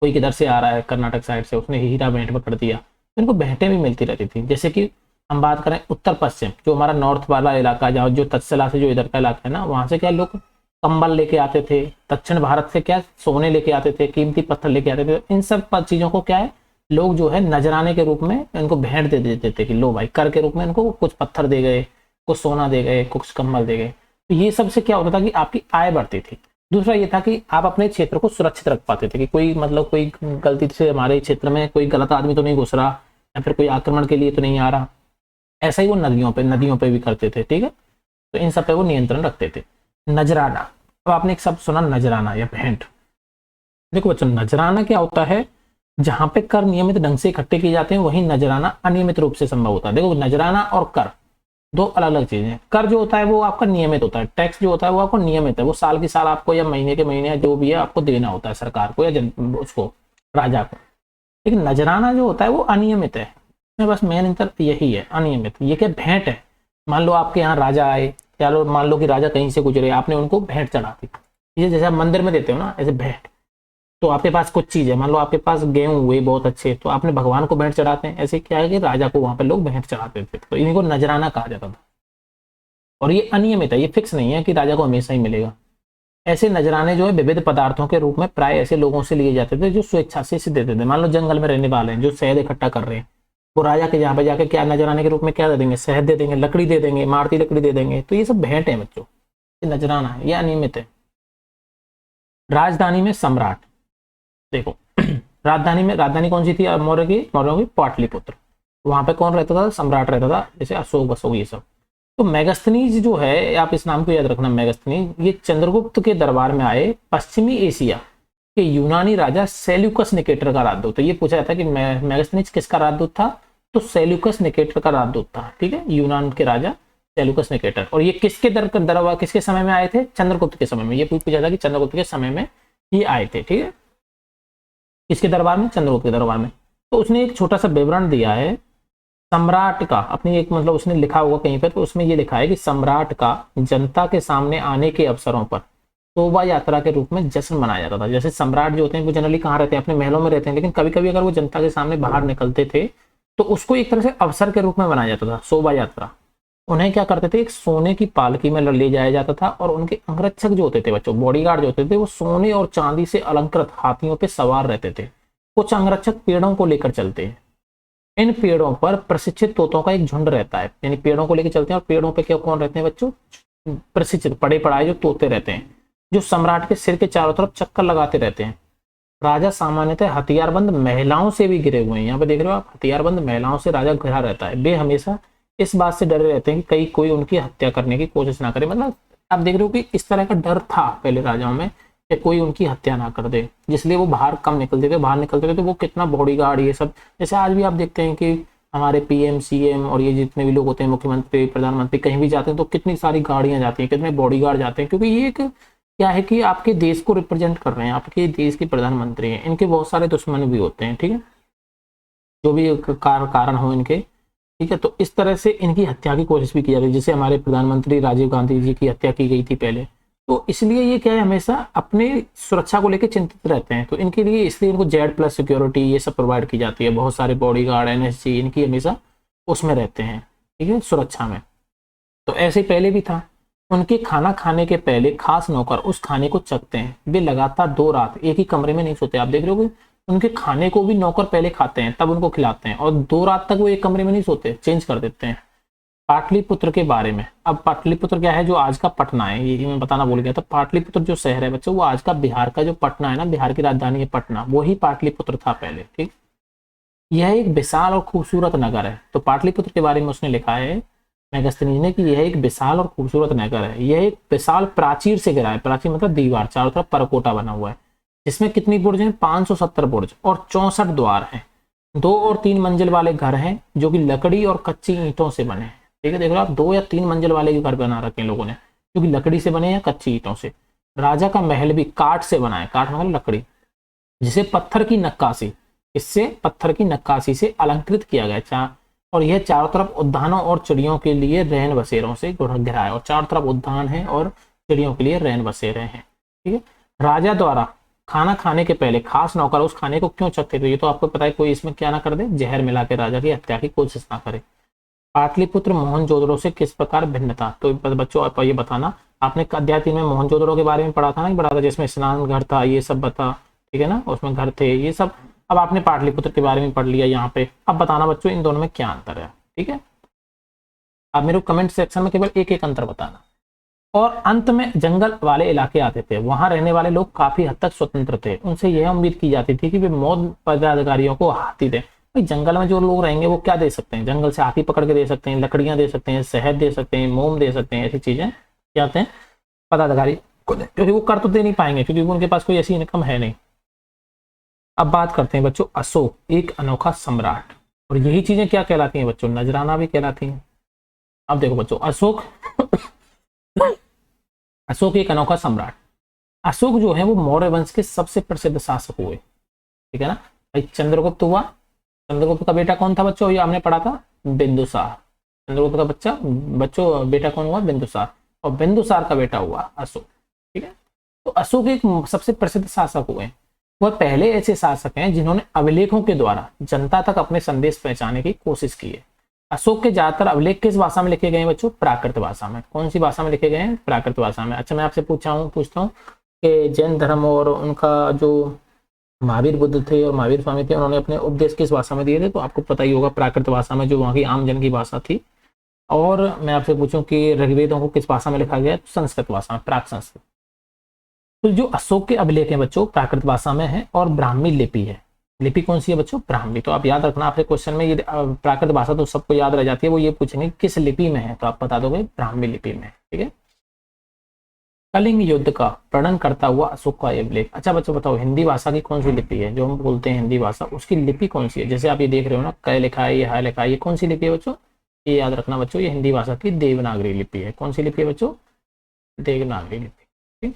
कोई किधर से आ रहा है कर्नाटक साइड से, उसने हीरा भेंट में कर दिया, तो इनको भेंटें भी मिलती रहती थी। जैसे कि हम बात करें उत्तर पश्चिम, जो हमारा नॉर्थ वाला इलाका, जहाँ जो तक्षशिला से जो इधर का इलाका है ना, वहां से क्या लोग कंबल लेके आते थे, दक्षिण भारत से क्या सोने लेके आते थे, कीमती पत्थर लेके आते थे। इन सब चीजों को क्या है, लोग जो है नजराने के रूप में इनको भेंट दे देते थे कि लो भाई, कर के रूप में इनको कुछ पत्थर दे गए, कुछ सोना दे गए, कुछ कंबल दे गए। तो ये सबसे क्या होता था कि आपकी आय बढ़ती थी। दूसरा ये था कि आप अपने क्षेत्र को सुरक्षित रख पाते थे कि कोई मतलब कोई गलती से हमारे क्षेत्र में कोई गलत आदमी तो नहीं घुस रहा, या फिर कोई आक्रमण के लिए तो नहीं आ रहा। ऐसा ही वो नदियों पे भी करते थे, ठीक है। तो इन सब पे वो नियंत्रण रखते थे। नजराना, अब आपने एक शब्द सुना नजराना या भेंट। देखो बच्चों, नजराना क्या होता है, जहां पे कर नियमित ढंग से इकट्ठे किए जाते हैं वही नजराना अनियमित रूप से संभव होता है। देखो, नजराना और कर दो अलग अलग चीजें हैं। कर जो होता है वो आपका नियमित होता है, टैक्स जो होता है वो आपको नियमित है, वो साल की साल आपको या महीने के महीने जो भी है आपको देना होता है सरकार को या उसको, राजा को। लेकिन नजराना जो होता है वो अनियमित है, बस मेन अंतर यही है, अनियमित। ये क्या भेंट है, मान लो आपके यहाँ राजा आए, या मान लो कि राजा कहीं से गुजरे, आपने उनको भेंट चढ़ा दी, ये जैसे आप मंदिर में देते हो ना, ऐसे भेंट। तो आपके पास कुछ चीज है, मान लो आपके पास गेहूं हुए बहुत अच्छे, तो आपने भगवान को भेंट चढ़ाते हैं। ऐसे क्या है कि राजा को वहां पे लोग भेंट चढ़ाते थे, तो इनको नजराना कहा जाता था। और ये अनियमित है, ये फिक्स नहीं है कि राजा को हमेशा ही मिलेगा। ऐसे नजराने जो है विविध पदार्थों के रूप में प्राय ऐसे लोगों से लिए जाते थे जो स्वेच्छा से इसे देते थे। मान लो जंगल में रहने वाले हैं जो शहद इकट्ठा कर रहे हैं, वो राजा के यहाँ पे जाके क्या नजराने के रूप में क्या दे देंगे, शहद दे देंगे, लकड़ी दे देंगे, इमारती लकड़ी दे देंगे। तो ये सब भेंट है बच्चों, ये नजराना है, ये अनियमित है। राजधानी में सम्राट, देखो राजधानी कौन सी थी मौर्यों की पाटलिपुत्र। वहां पे कौन रहता था, सम्राट रहता था, जैसे अशोक बसोक ये सब। तो मेगस्थनीज जो है, आप इस नाम को याद रखना, मेगस्थनीज, ये चंद्रगुप्त के दरबार में आए पश्चिमी एशिया के यूनानी राजा सेल्यूकस निकेटर का राजदूत। तो ये पूछा जाता है कि मेगस्थनीज किसका राजदूत था, तो सेल्यूकस निकेटर का राजदूत था, ठीक है, यूनान के राजा सेल्यूकस निकेटर। और ये किसके दरबार किसके समय में आए थे, चंद्रगुप्त के समय में। ये पूछा था कि चंद्रगुप्त के समय में ये आए थे, ठीक है, किसके दरबार में, चंद्रगुप्त के दरबार में। तो उसने एक छोटा सा विवरण दिया है सम्राट का, अपनी एक मतलब उसने लिखा होगा कहीं पर, तो उसमें ये लिखा है कि सम्राट का जनता के सामने आने के अवसरों पर शोभा यात्रा के रूप में जश्न मनाया जाता था। जैसे सम्राट जो होते हैं वो जनरली कहाँ रहते हैं, अपने महलों में रहते हैं, लेकिन कभी कभी अगर वो जनता के सामने बाहर निकलते थे तो उसको एक तरह से अवसर के रूप में मनाया जाता था, शोभा यात्रा। उन्हें क्या करते थे, एक सोने की पालकी में ले जाया जाता था, और उनके अंगरक्षक जो होते थे बच्चों, बॉडीगार्ड जो होते थे, वो सोने और चांदी से अलंकृत हाथियों पे सवार रहते थे। कुछ अंगरक्षक पेड़ों को लेकर चलते हैं, इन पेड़ों पर प्रशिक्षित तोतों का एक झुंड रहता है, यानी पेड़ों को लेकर चलते हैं और पेड़ों पे क्या कौन रहते हैं बच्चों, प्रशिक्षित पढ़े पढ़ाए जो तोते रहते हैं, जो सम्राट के सिर के चारों तरफ चक्कर लगाते रहते हैं। राजा सामान्यतः हथियारबंद महिलाओं से भी घिरे हुए हैं, यहाँ पे देख रहे हो आप, हथियारबंद महिलाओं से राजा घिरा रहता है। वे हमेशा इस बात से डरे रहते हैं कि कहीं कोई उनकी हत्या करने की कोशिश ना करे। मतलब आप देख रहे हो कि इस तरह का डर था पहले राजाओं में कि कोई उनकी हत्या ना कर दे, जिसलिए वो बाहर कम निकलते थे। बाहर निकलते थे तो वो कितना बॉडीगार्ड ये सब, जैसे आज भी आप देखते हैं कि हमारे पीएम सीएम और ये जितने भी लोग होते हैं, मुख्यमंत्री प्रधानमंत्री, कहीं भी जाते हैं तो कितनी सारी गाड़ियां जाती हैं, कितने बॉडीगार्ड जाते हैं, क्योंकि ये एक क्या है कि आपके देश को रिप्रेजेंट कर रहे हैं, आपके देश के प्रधानमंत्री हैं, इनके बहुत सारे दुश्मन भी होते हैं, ठीक है, जो भी कारण हो इनके, ठीक है। तो इस तरह से इनकी हत्या की कोशिश भी की जा रही है, जैसे हमारे प्रधानमंत्री राजीव गांधी जी की हत्या की गई थी पहले। तो इसलिए ये क्या है, हमेशा अपने सुरक्षा को लेकर चिंतित रहते हैं, तो इनके लिए इसलिए इनको Z+ सिक्योरिटी ये सब प्रोवाइड की जाती है, बहुत सारे बॉडीगार्ड NSG इनकी हमेशा उसमें रहते हैं, ठीक है, सुरक्षा में। तो ऐसे पहले भी था। उनके खाना खाने के पहले खास नौकर उस खाने को चखते हैं। वे लगातार 2 रात एक ही कमरे में नहीं सोते। आप देख रहे हो कि उनके खाने को भी नौकर पहले खाते हैं, तब उनको खिलाते हैं, और 2 रात तक वो एक कमरे में नहीं सोते, चेंज कर देते हैं। पाटलिपुत्र के बारे में, अब पाटलिपुत्र क्या है, जो आज का पटना है, ये मैं बताना भूल गया था। पाटलिपुत्र जो शहर है बच्चों, वो आज का बिहार का जो पटना है ना, बिहार की राजधानी है पटना, वो ही पाटलिपुत्र था पहले, ठीक। यह एक विशाल और खूबसूरत नगर है। तो पाटलिपुत्र के बारे में उसने लिखा है मेगास्थनीज ने कि यह एक विशाल और खूबसूरत नगर है। यह एक विशाल प्राचीर से घिरा है, प्राचीर मतलब दीवार, चारों तरफ परकोटा बना हुआ है, जिसमें कितनी बुर्ज हैं, 570 बुर्ज और 64 द्वार हैं। 2 और 3 मंजिल वाले घर हैं जो कि लकड़ी और कच्ची ईंटों से बने हैं, ठीक है। देख लो आप, 2 या 3 मंजिल वाले घर बना रखे हैं लोगों ने, जो कि लकड़ी से बने या कच्ची ईंटों से। राजा का महल भी काठ से बना है, काठ मतलब लकड़ी, जिसे पत्थर की नक्काशी, इससे पत्थर की नक्काशी से अलंकृत किया गया, और यह चारों तरफ उद्यानों और चिड़ियों के लिए रैन बसेरों से घिरा है, और चारों तरफ उद्यान है और चिड़ियों के लिए रैन बसेरे हैं, ठीक है। राजा द्वारा खाना खाने के पहले खास नौकर उस खाने को क्यों चखते थे, ये तो आपको पता है, कोई इसमें क्या ना कर दे, जहर मिला के राजा की हत्या की कोशिश ना करे। पाटलिपुत्र मोहनजोदड़ो से किस प्रकार भिन्न था, तो बच्चों आप ये बताना, आपने अध्याय 3 में मोहनजोदड़ो के बारे में पढ़ा था ना, पढ़ा था, जिसमें स्नान घर था, ये सब बता, ठीक है ना, उसमें घर थे ये सब। अब आपने पाटलिपुत्र के बारे में पढ़ लिया यहाँ पे, अब बताना बच्चों इन दोनों में क्या अंतर है, ठीक है। आप मेरे को कमेंट सेक्शन में केवल एक अंतर बताना। और अंत में जंगल वाले इलाके आते थे, वहां रहने वाले लोग काफी हद तक स्वतंत्र थे। उनसे यह उम्मीद की जाती थी कि वे मौत पदाधिकारियों को हाथी दें। भाई जंगल में जो लोग रहेंगे वो क्या दे सकते हैं, जंगल से हाथी पकड़ के दे सकते हैं, लकड़ियां दे सकते हैं, शहद दे सकते हैं, मोम दे सकते हैं, ऐसी चीजें क्या आते हैं पदाधिकारी को, क्योंकि वो कर तो दे नहीं पाएंगे, क्योंकि उनके पास कोई ऐसी इनकम है नहीं। अब बात करते हैं बच्चों, अशोक एक अनोखा सम्राट, और यही चीजें क्या कहलाती हैं बच्चों, नजराना भी कहलाती हैं। अब देखो बच्चों, अशोक अशोक एक अनोखा सम्राट। अशोक जो है वो मौर्य वंश के सबसे प्रसिद्ध शासक हुए, ठीक है ना। भाई चंद्रगुप्त हुआ, चंद्रगुप्त का बेटा कौन था बच्चों, ये हमने पढ़ा था, बिंदुसार। चंद्रगुप्त का बच्चों बेटा कौन हुआ, बिंदुसार, और बिंदुसार का बेटा हुआ अशोक, ठीक है। तो अशोक एक सबसे प्रसिद्ध शासक हुए। वह पहले ऐसे शासक हैं जिन्होंने अभिलेखों के द्वारा जनता तक अपने संदेश पहुंचाने की कोशिश की है। अशोक के ज्यादातर अभिलेख किस भाषा में लिखे गए हैं बच्चों, प्राकृत भाषा में। कौन सी भाषा में लिखे गए हैं, प्राकृत भाषा में। अच्छा मैं आपसे पूछता हूँ कि जैन धर्म और उनका जो महावीर बुद्ध थे और महावीर स्वामी थे, उन्होंने अपने उपदेश किस भाषा में दिए थे, तो आपको पता ही होगा, प्राकृत भाषा में, जो वहाँ की आम जन की भाषा थी। और मैं आपसे पूछूं कि ऋग्वेदों को किस भाषा में लिखा गया है, संस्कृत भाषा में, प्राक संस्कृत। तो जो अशोक के अभिलेख हैं बच्चों प्राकृत भाषा में है, और ब्राह्मी लिपि है। लिपि कौन सी है बच्चों, ब्राह्मी। तो आप याद रखना, आपके क्वेश्चन में ये प्राकृत भाषा तो सबको याद रह जाती है, वो ये पूछेंगे किस लिपि में है, तो आप बता दोगे ब्राह्मी लिपि में, ठीक है। कलिंग युद्ध का वर्णन करता हुआ अशोक का अभिलेख। अच्छा बच्चों बताओ, हिंदी भाषा की कौन सी लिपि है, जो हम बोलते हैं हिंदी भाषा, उसकी लिपि कौन सी है। जैसे आप ये देख रहे हो ना, क लिखा है, ये हा लिखा है, ये कौन सी लिपि है बच्चों, ये याद रखना बच्चों, ये हिंदी भाषा की देवनागरी लिपि है। कौन सी लिपि है बच्चों, देवनागरी लिपि, ठीक।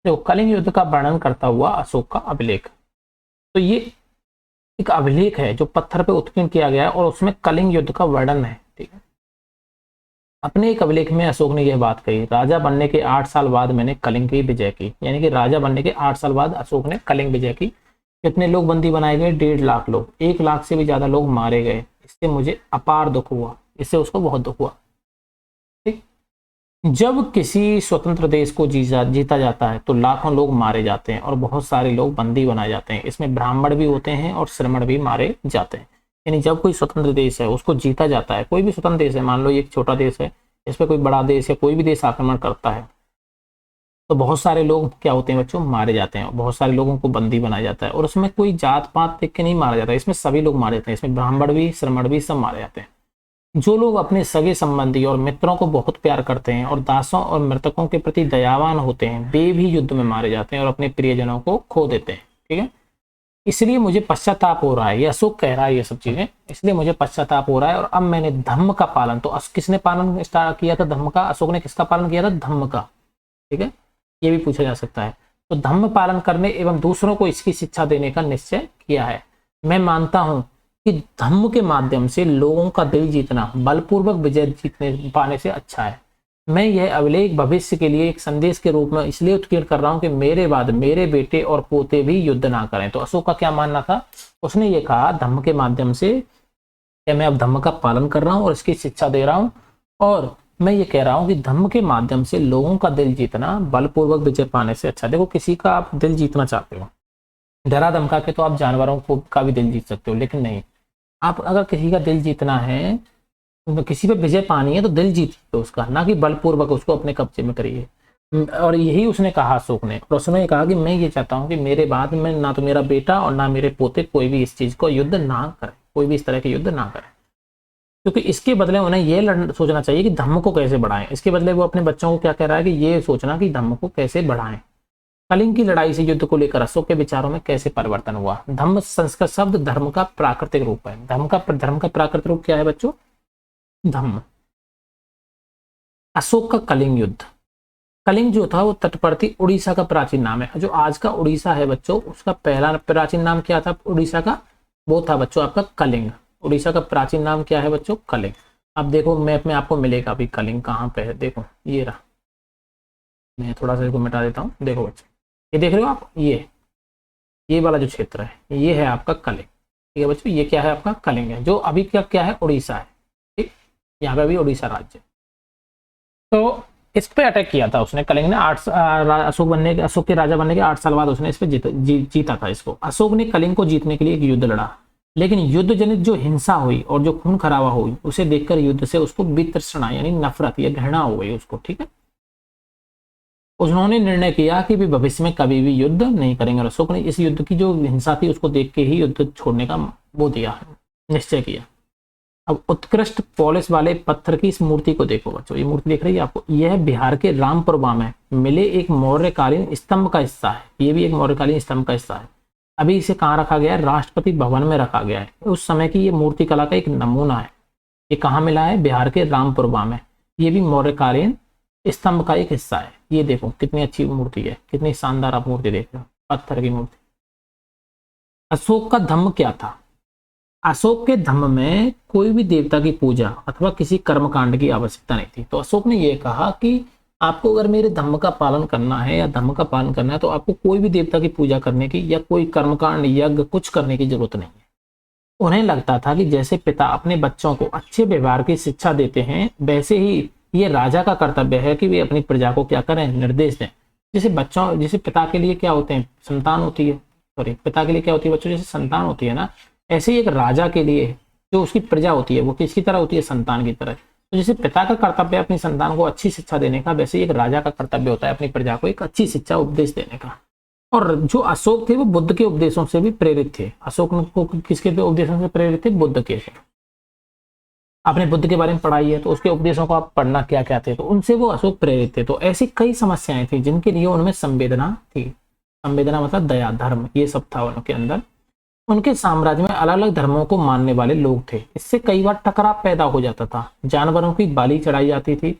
देखो कलिंग युद्ध का वर्णन करता हुआ अशोक का अभिलेख, तो ये एक अभिलेख है जो पत्थर पे उत्कीर्ण किया गया है, और उसमें कलिंग युद्ध का वर्णन है, ठीक है। अपने एक अभिलेख में अशोक ने यह बात कही, राजा बनने के 8 साल बाद मैंने कलिंग की विजय की। यानी कि राजा बनने के 8 साल बाद अशोक ने कलिंग विजय की। कितने लोग बंदी बनाए गए, 1.5 लाख लोग, 1 लाख से भी ज्यादा लोग मारे गए। इससे मुझे अपार दुख हुआ, इससे उसको बहुत दुख हुआ, ठीक। जब किसी स्वतंत्र देश को जीता जाता है तो लाखों लोग मारे जाते हैं और बहुत सारे लोग बंदी बनाए जाते हैं। इसमें ब्राह्मण भी होते हैं और श्रमण भी मारे जाते हैं। यानी जब कोई स्वतंत्र देश है उसको जीता जाता है, कोई भी स्वतंत्र देश है, मान लो ये एक छोटा देश है, इस पर कोई बड़ा देश या कोई भी देश आक्रमण करता है, तो बहुत सारे लोग क्या होते हैं बच्चों, मारे जाते हैं, बहुत सारे लोगों को बंदी बनाया जाता है। और उसमें कोई जात पात देख के नहीं मारा जाता है, इसमें सभी लोग मारे जाते हैं, इसमें ब्राह्मण भी श्रमण भी सब मारे जाते हैं। जो लोग अपने सगे संबंधी और मित्रों को बहुत प्यार करते हैं और दासों और मृतकों के प्रति दयावान होते हैं, वे भी युद्ध में मारे जाते हैं और अपने प्रियजनों को खो देते हैं। ठीक है, इसलिए मुझे पश्चाताप हो रहा है, ये अशोक कह रहा है ये सब चीजें, इसलिए मुझे पश्चाताप हो रहा है। और अब मैंने धम्म का पालन, तो किसने पालन स्टार्ट किया था धम्म का, अशोक ने किसका पालन किया था, धम्म का। ठीक है, ये भी पूछा जा सकता है। तो धम्म पालन करने एवं दूसरों को इसकी शिक्षा देने का निश्चय किया है। मैं मानता हूं कि धम्म के माध्यम से लोगों का दिल जीतना बलपूर्वक विजय जीतने पाने से अच्छा है। मैं यह अभिलेख भविष्य के लिए एक संदेश के रूप में इसलिए उत्कीर्ण कर रहा हूं कि मेरे बाद मेरे बेटे और पोते भी युद्ध ना करें। तो अशोक का क्या मानना था, उसने ये कहा धम्म के माध्यम से कि मैं अब धम्म का पालन कर रहा हूं और इसकी शिक्षा दे रहा हूं, और मैं ये कह रहा हूं कि धम्म के माध्यम से लोगों का दिल जीतना बलपूर्वक विजय पाने से अच्छा। देखो, किसी का आप दिल जीतना चाहते हो, डरा धमका के तो आप जानवरों को का भी दिल जीत सकते हो, लेकिन नहीं, आप अगर किसी का दिल जीतना है, तो किसी पे विजय पानी है, तो दिल जीतिए उसका, ना कि बलपूर्वक उसको अपने कब्जे में करिए। और यही उसने कहा अशोक ने, और उसने कहा कि मैं ये चाहता हूँ कि मेरे बाद में ना तो मेरा बेटा और ना मेरे पोते कोई भी इस चीज को युद्ध ना करे, कोई भी इस तरह के युद्ध ना करे, क्योंकि इसके बदले उन्हें ये सोचना चाहिए कि धम्म को कैसे बढ़ाएं। इसके बदले वो अपने बच्चों को क्या कह रहा है कि ये सोचना कि धम्म को कैसे बढ़ाएं। कलिंग की लड़ाई से युद्ध को लेकर अशोक के विचारों में कैसे परिवर्तन हुआ। धम्म संस्कृत शब्द धर्म का प्राकृतिक रूप है। धर्म का प्राकृतिक रूप क्या है बच्चों, धम्म। अशोक का कलिंग युद्ध, कलिंग जो था वो तटवर्ती उड़ीसा का प्राचीन नाम है। जो आज का उड़ीसा है बच्चों, उसका पहला प्राचीन नाम क्या था उड़ीसा का, वो था बच्चों आपका कलिंग। उड़ीसा का प्राचीन नाम क्या है बच्चों, कलिंग। अब देखो मैप में आपको मिलेगा अभी कलिंग कहाँ पे है, देखो ये रहा, मैं थोड़ा सा इसको मिटा देता हूँ। देखो बच्चों, ये देख रहे हो आप, ये वाला जो क्षेत्र है ये है आपका कलिंग। ठीक है बच्चों, ये क्या है आपका कलिंग है, जो अभी क्या है उड़ीसा है। ठीक, यहाँ पे भी उड़ीसा राज्य। तो इस पे अटैक किया था उसने, कलिंग ने अशोक के राजा बनने के 8 साल बाद उसने इस पे जीता था इसको। अशोक ने कलिंग को जीतने के लिए एक युद्ध लड़ा, लेकिन युद्ध जनित जो हिंसा हुई और जो खून खराबा हुई, उसे देखकर युद्ध से उसको वितृष्णा यानी नफरत या घृणा हो गई उसको। ठीक है, उन्होंने निर्णय किया कि वे भविष्य में कभी भी युद्ध नहीं करेंगे। और अशोक ने इस युद्ध की जो हिंसा थी उसको देख के ही युद्ध छोड़ने का वो दिया, निश्चय किया। अब उत्कृष्ट पॉलिश वाले पत्थर की इस मूर्ति को देखो बच्चों, ये मूर्ति देख रही है आपको, यह बिहार के रामपुरवा में मिले एक मौर्यकालीन स्तंभ का हिस्सा है। ये भी एक मौर्यकालीन स्तंभ का हिस्सा है। अभी इसे कहाँ रखा गया है, राष्ट्रपति भवन में रखा गया है। उस समय की ये मूर्ति कला का एक नमूना है। ये कहाँ मिला है, बिहार के रामपुरवा में। ये भी मौर्यकालीन स्तंभ का एक हिस्सा है। ये देखो कितनी अच्छी मूर्ति है, कितनी शानदार आप मूर्ति देख रहे हो, पत्थर की मूर्ति। अशोक का धम्म क्या था, अशोक के धम्म में कोई भी देवता की पूजा अथवा किसी कर्मकांड की आवश्यकता नहीं थी। तो अशोक ने यह कहा कि आपको अगर मेरे धम्म का पालन करना है या धम्म का पालन करना है, तो आपको कोई भी देवता की पूजा करने की या कोई कर्मकांड यज्ञ कुछ करने की जरूरत नहीं है। उन्हें लगता था कि जैसे पिता अपने बच्चों को अच्छे व्यवहार की शिक्षा देते हैं, वैसे ही ये राजा का कर्तव्य है कि वे अपनी प्रजा को क्या करें, निर्देश दें। जैसे पिता के लिए क्या होते हैं, संतान होती है, पिता के लिए क्या होती है बच्चों, जैसे संतान होती है ना, ऐसे ही एक राजा के लिए जो उसकी प्रजा होती है वो किसकी तरह होती है, संतान की तरह। तो जैसे पिता का कर्तव्य अपनी संतान को अच्छी शिक्षा देने का, वैसे ही एक राजा का कर्तव्य होता है अपनी प्रजा को एक अच्छी शिक्षा उपदेश देने का। और जो अशोक थे वो बुद्ध के उपदेशों से भी प्रेरित थे। अशोक को किसके उपदेशों से प्रेरित थे, बुद्ध के। आपने बुद्ध के बारे में पढ़ाई है तो उसके उपदेशों को आप पढ़ना क्या क्या थे, तो उनसे वो अशोक प्रेरित थे। तो ऐसी कई समस्याएं थी जिनके लिए उनमें संवेदना थी। संवेदना मतलब दया, धर्म, ये सब था उनके अंदर। उनके साम्राज्य में अलग अलग धर्मों को मानने वाले लोग थे, इससे कई बार टकराव पैदा हो जाता था। जानवरों की बलि चढ़ाई जाती थी,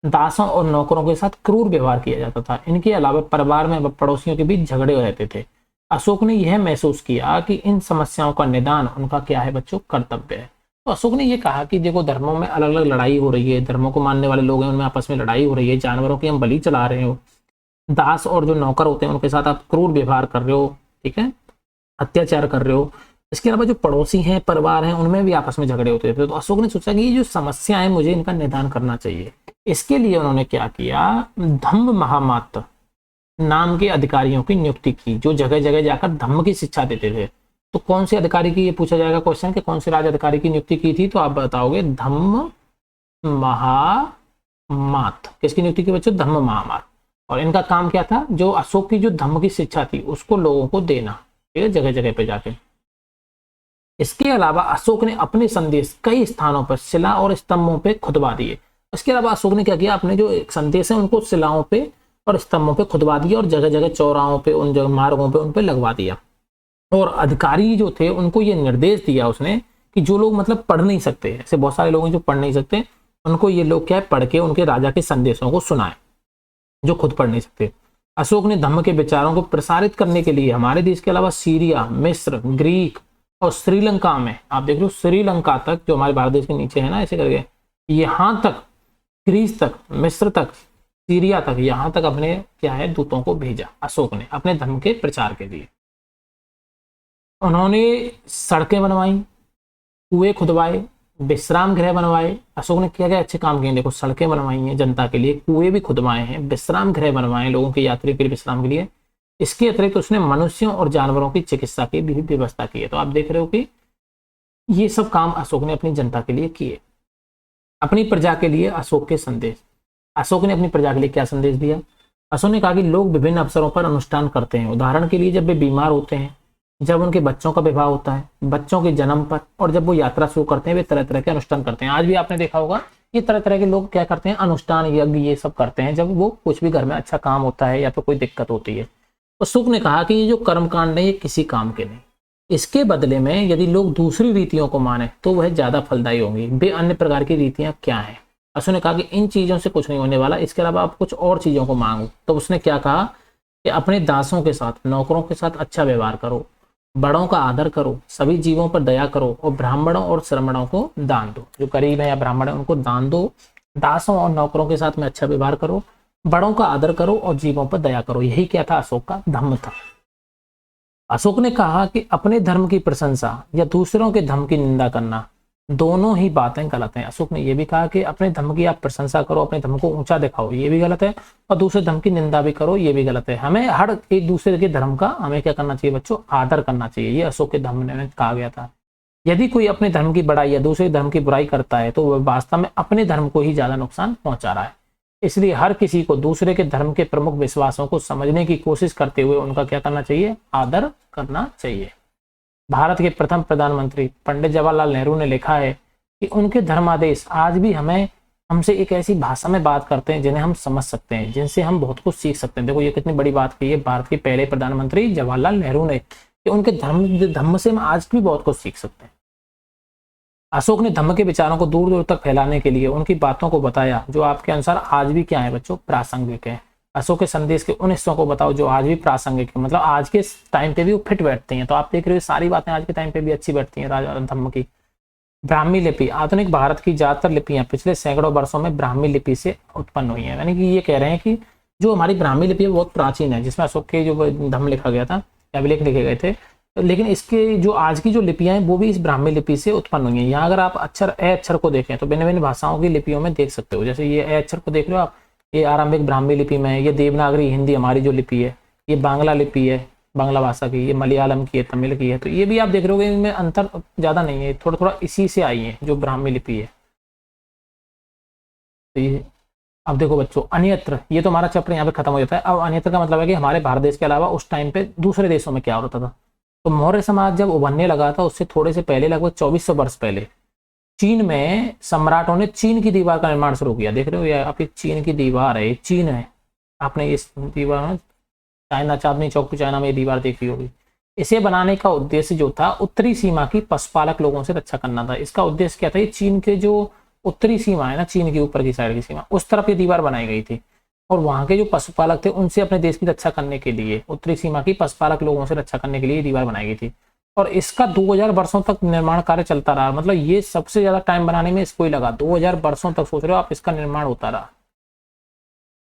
दासों और नौकरों के साथ क्रूर व्यवहार किया जाता था। इनके अलावा परिवार में पड़ोसियों के बीच झगड़े रहते थे। अशोक ने यह महसूस किया कि इन समस्याओं का निदान उनका क्या है बच्चों, कर्तव्य है। तो अशोक ने यह कहा कि देखो धर्मों में अलग अलग लड़ाई हो रही है, धर्मों को मानने वाले लोग हैं उनमें आपस में लड़ाई हो रही है, जानवरों की हम बलि चला रहे हो, दास और जो नौकर होते हैं उनके साथ आप क्रूर व्यवहार कर रहे हो, ठीक है, अत्याचार कर रहे हो। इसके अलावा जो पड़ोसी हैं, परिवार हैं, उनमें भी आपस में झगड़े होते थे। तो अशोक ने सोचा कि ये जो समस्या है मुझे इनका निदान करना चाहिए। इसके लिए उन्होंने क्या किया, धम्म महामात्र नाम के अधिकारियों की नियुक्ति की, जो जगह जगह जाकर धम्म की शिक्षा देते थे। तो कौन से अधिकारी की, ये पूछा जाएगा क्वेश्चन कि कौन से राज अधिकारी की नियुक्ति की थी, तो आप बताओगे धम्म महामात। किसकी नियुक्ति की बच्चों? धम्म महामात। और इनका काम क्या था? जो अशोक की जो धम्म की शिक्षा थी उसको लोगों को देना, ठीक है, जगह जगह पे जाके। इसके अलावा अशोक ने अपने संदेश कई स्थानों पर शिला और स्तंभों पे खुदवा दिए। इसके अलावा अशोक ने क्या किया? अपने जो संदेश है उनको शिलाओं पे और स्तंभों पे खुदवा दिया और जगह जगह चौराहों पे, उन जगह मार्गों पे उन पे लगवा दिया। और अधिकारी जो थे उनको ये निर्देश दिया उसने कि जो लोग मतलब पढ़ नहीं सकते, ऐसे बहुत सारे लोग हैं जो पढ़ नहीं सकते, उनको ये लोग क्या है, पढ़ के उनके राजा के संदेशों को सुनाए, जो खुद पढ़ नहीं सकते। अशोक ने धम्म के विचारों को प्रसारित करने के लिए हमारे देश के अलावा सीरिया, मिस्र, ग्रीक और श्रीलंका में, आप देख लो श्रीलंका तक, जो हमारे भारत देश के नीचे है ना, ऐसे करके यहाँ तक, ग्रीस तक, मिस्र तक, सीरिया तक, यहाँ तक अपने क्या है दूतों को भेजा अशोक ने अपने धर्म के प्रचार के लिए। उन्होंने सड़कें बनवाई, कुएं खुदवाए, विश्राम गृह बनवाए। अशोक ने क्या क्या अच्छे काम किए, देखो सड़कें बनवाई हैं जनता के लिए, कुएं भी खुदवाए हैं, विश्राम गृह बनवाए लोगों के, यात्रियों के लिए विश्राम के लिए। इसके अतिरिक्त उसने मनुष्यों और जानवरों की चिकित्सा की भी व्यवस्था की है। तो आप देख रहे हो कि ये सब काम अशोक ने अपनी जनता के लिए किए। अपनी प्रजा के लिए अशोक के संदेश। अशोक ने अपनी प्रजा के लिए क्या संदेश दिया? अशोक ने कहा कि लोग विभिन्न अवसरों पर अनुष्ठान करते हैं। उदाहरण के लिए जब वे बीमार होते हैं, जब उनके बच्चों का विवाह होता है, बच्चों के जन्म पर, और जब वो यात्रा शुरू करते हैं, वे तरह तरह के अनुष्ठान करते हैं। आज भी आपने देखा होगा ये तरह तरह के लोग क्या करते हैं, अनुष्ठान, यज्ञ, ये सब करते हैं जब वो कुछ भी घर में अच्छा काम होता है या फिर कोई दिक्कत होती है। अशोक ने कहा कि ये जो कर्मकांड है ये किसी काम के नहीं, इसके बदले में यदि लोग दूसरी रीतियों को माने तो वह ज्यादा फलदायी होंगी। वे अन्य प्रकार की रीतियां क्या हैं? अशोक ने कहा कि इन चीजों से कुछ नहीं होने वाला, इसके अलावा आप कुछ और चीजों को मांगो। तो उसने क्या कहा कि अपने दासों के साथ, नौकरों के साथ अच्छा व्यवहार करो, बड़ों का आदर करो, सभी जीवों पर दया करो और ब्राह्मणों और श्रमणों को दान दो। जो गरीब है या ब्राह्मण है उनको दान दो। दासों और नौकरों के साथ में अच्छा व्यवहार करो, बड़ों का आदर करो और जीवों पर दया करो। यही क्या था? अशोक का धम्म था। अशोक ने कहा कि अपने धर्म की प्रशंसा या दूसरों के धर्म की निंदा करना, दोनों ही बातें गलत हैं। अशोक ने यह भी कहा कि अपने धर्म की आप प्रशंसा करो, अपने धर्म को ऊंचा दिखाओ, ये भी गलत है, और दूसरे धर्म की निंदा भी करो, ये भी गलत है। हमें हर एक दूसरे के धर्म का हमें क्या करना चाहिए बच्चों? आदर करना चाहिए। ये अशोक के धर्म में कहा गया था। यदि कोई अपने धर्म की बड़ाई या दूसरे धर्म की बुराई करता है तो वह वास्तव में अपने धर्म को ही ज्यादा नुकसान पहुंचा रहा है। इसलिए हर किसी को दूसरे के धर्म के प्रमुख विश्वासों को समझने की कोशिश करते हुए उनका क्या करना चाहिए? आदर करना चाहिए। भारत के प्रथम प्रधानमंत्री पंडित जवाहरलाल नेहरू ने लिखा है कि उनके धर्मादेश आज भी हमसे एक ऐसी भाषा में बात करते हैं जिन्हें हम समझ सकते हैं, जिनसे हम बहुत कुछ सीख सकते हैं। देखो ये कितनी बड़ी बात की है भारत के पहले प्रधानमंत्री जवाहरलाल नेहरू ने, कि उनके धर्म से हम आज भी बहुत कुछ सीख सकते हैं। अशोक ने धम्म के विचारों को दूर दूर तक फैलाने के लिए उनकी बातों को बताया जो आपके अनुसार आज भी क्या है बच्चों? प्रासंगिक है। अशोक के संदेश के उन हिस्सों को बताओ जो आज भी प्रासंगिक है, मतलब आज के टाइम पे भी वो फिट बैठती हैं। तो आप देख रहे हो सारी बातें आज के टाइम पे भी अच्छी बैठती हैं राजा धम्म की। ब्राह्मी लिपि। आधुनिक भारत की ज्यादातर लिपियां पिछले सैकड़ों वर्षों में ब्राह्मी लिपि से उत्पन्न हुई है। यानी कि ये कह रहे हैं कि जो हमारी ब्राह्मी लिपि है बहुत प्राचीन है, जिसमें अशोक के जो धम्म लिखा गया था, अभिलेख लिखे गए थे, लेकिन इसके जो आज की जो लिपियां हैं वो भी इस ब्राह्मी लिपि से उत्पन्न हुई हैं। यहाँ अगर आप ए अक्षर को देखें तो भिन्न भिन्न भाषाओं की लिपियों में देख सकते हो। जैसे ये ए अक्षर को देख रहे हो आप, ये आरंभिक ब्राह्मी लिपि में है। ये देवनागरी हिंदी हमारी जो लिपि है, ये बांग्ला लिपि है बांग्ला भाषा की, ये मलयालम की है, तमिल की है। तो ये भी आप देख रहे हो इनमें अंतर ज्यादा नहीं है, थोड़ा थोड़ा इसी से आई है जो ब्राह्मी लिपि है। तो ये अब देखो बच्चों, अन्यत्र, ये तो हमारा चैप्टर यहाँ पे खत्म हो जाता है। अब अन्यत्र का मतलब है कि हमारे भारत देश के अलावा उस टाइम पे दूसरे देशों में क्या होता था। तो मौर्य समाज जब उभरने लगा था उससे थोड़े से पहले, लगभग 2400 वर्ष पहले, चीन में सम्राटों ने चीन की दीवार का निर्माण शुरू किया। देख रहे हो ये आपकी चीन की दीवार है, चीन है। आपने इस दीवार, चाइना, चांदनी चौक की चाइना में ये दीवार देखी होगी। इसे बनाने का उद्देश्य जो था उत्तरी सीमा की पशुपालक लोगों से रक्षा करना था। इसका उद्देश्य क्या था? ये चीन के जो उत्तरी सीमा है ना, चीन के ऊपर की साइड की सीमा, उस तरफ ये दीवार बनाई गई थी। और वहां के जो पशुपालक थे उनसे अपने देश की रक्षा करने के लिए, उत्तरी सीमा की पशुपालक लोगों से रक्षा करने के लिए ये दीवार बनाई गई थी। और इसका 2000 वर्षों तक निर्माण कार्य चलता रहा। मतलब ये सबसे ज्यादा टाइम बनाने में इसको ही लगा, 2000 वर्षों तक। सोच रहे हो आप, इसका निर्माण होता रहा,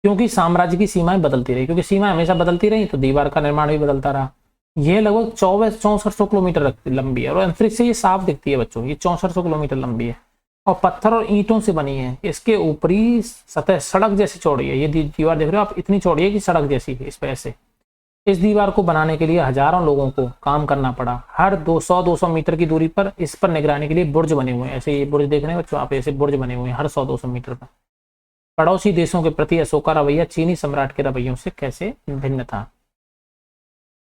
क्योंकि साम्राज्य की सीमाएं बदलती रही, क्योंकि सीमाएं हमेशा बदलती रही तो दीवार का निर्माण भी बदलता रहा। यह लगभग 6400 किलोमीटर लंबी है और अंतरिक्ष से ये साफ दिखती है बच्चों। ये 6400 किलोमीटर लंबी है और पत्थर और ईंटों से बनी है। इसके ऊपरी सतह सड़क जैसी चौड़ी है। ये दीवार देख रहे हो आप, इतनी चौड़ी है कि सड़क जैसी है इस पे ऐसे। इस दीवार को बनाने के लिए हजारों लोगों को काम करना पड़ा। हर 200-200 मीटर की दूरी पर इस पर निगरानी के लिए बुर्ज बने हुए हैं। ऐसे ये बुर्ज देख रहे हैं बच्चों आप, ऐसे बुर्ज बने हुए हैं हर 100-200 मीटर पर। पड़ोसी देशों के प्रति अशोक का रवैया चीनी सम्राट के रवैयों से कैसे भिन्न था?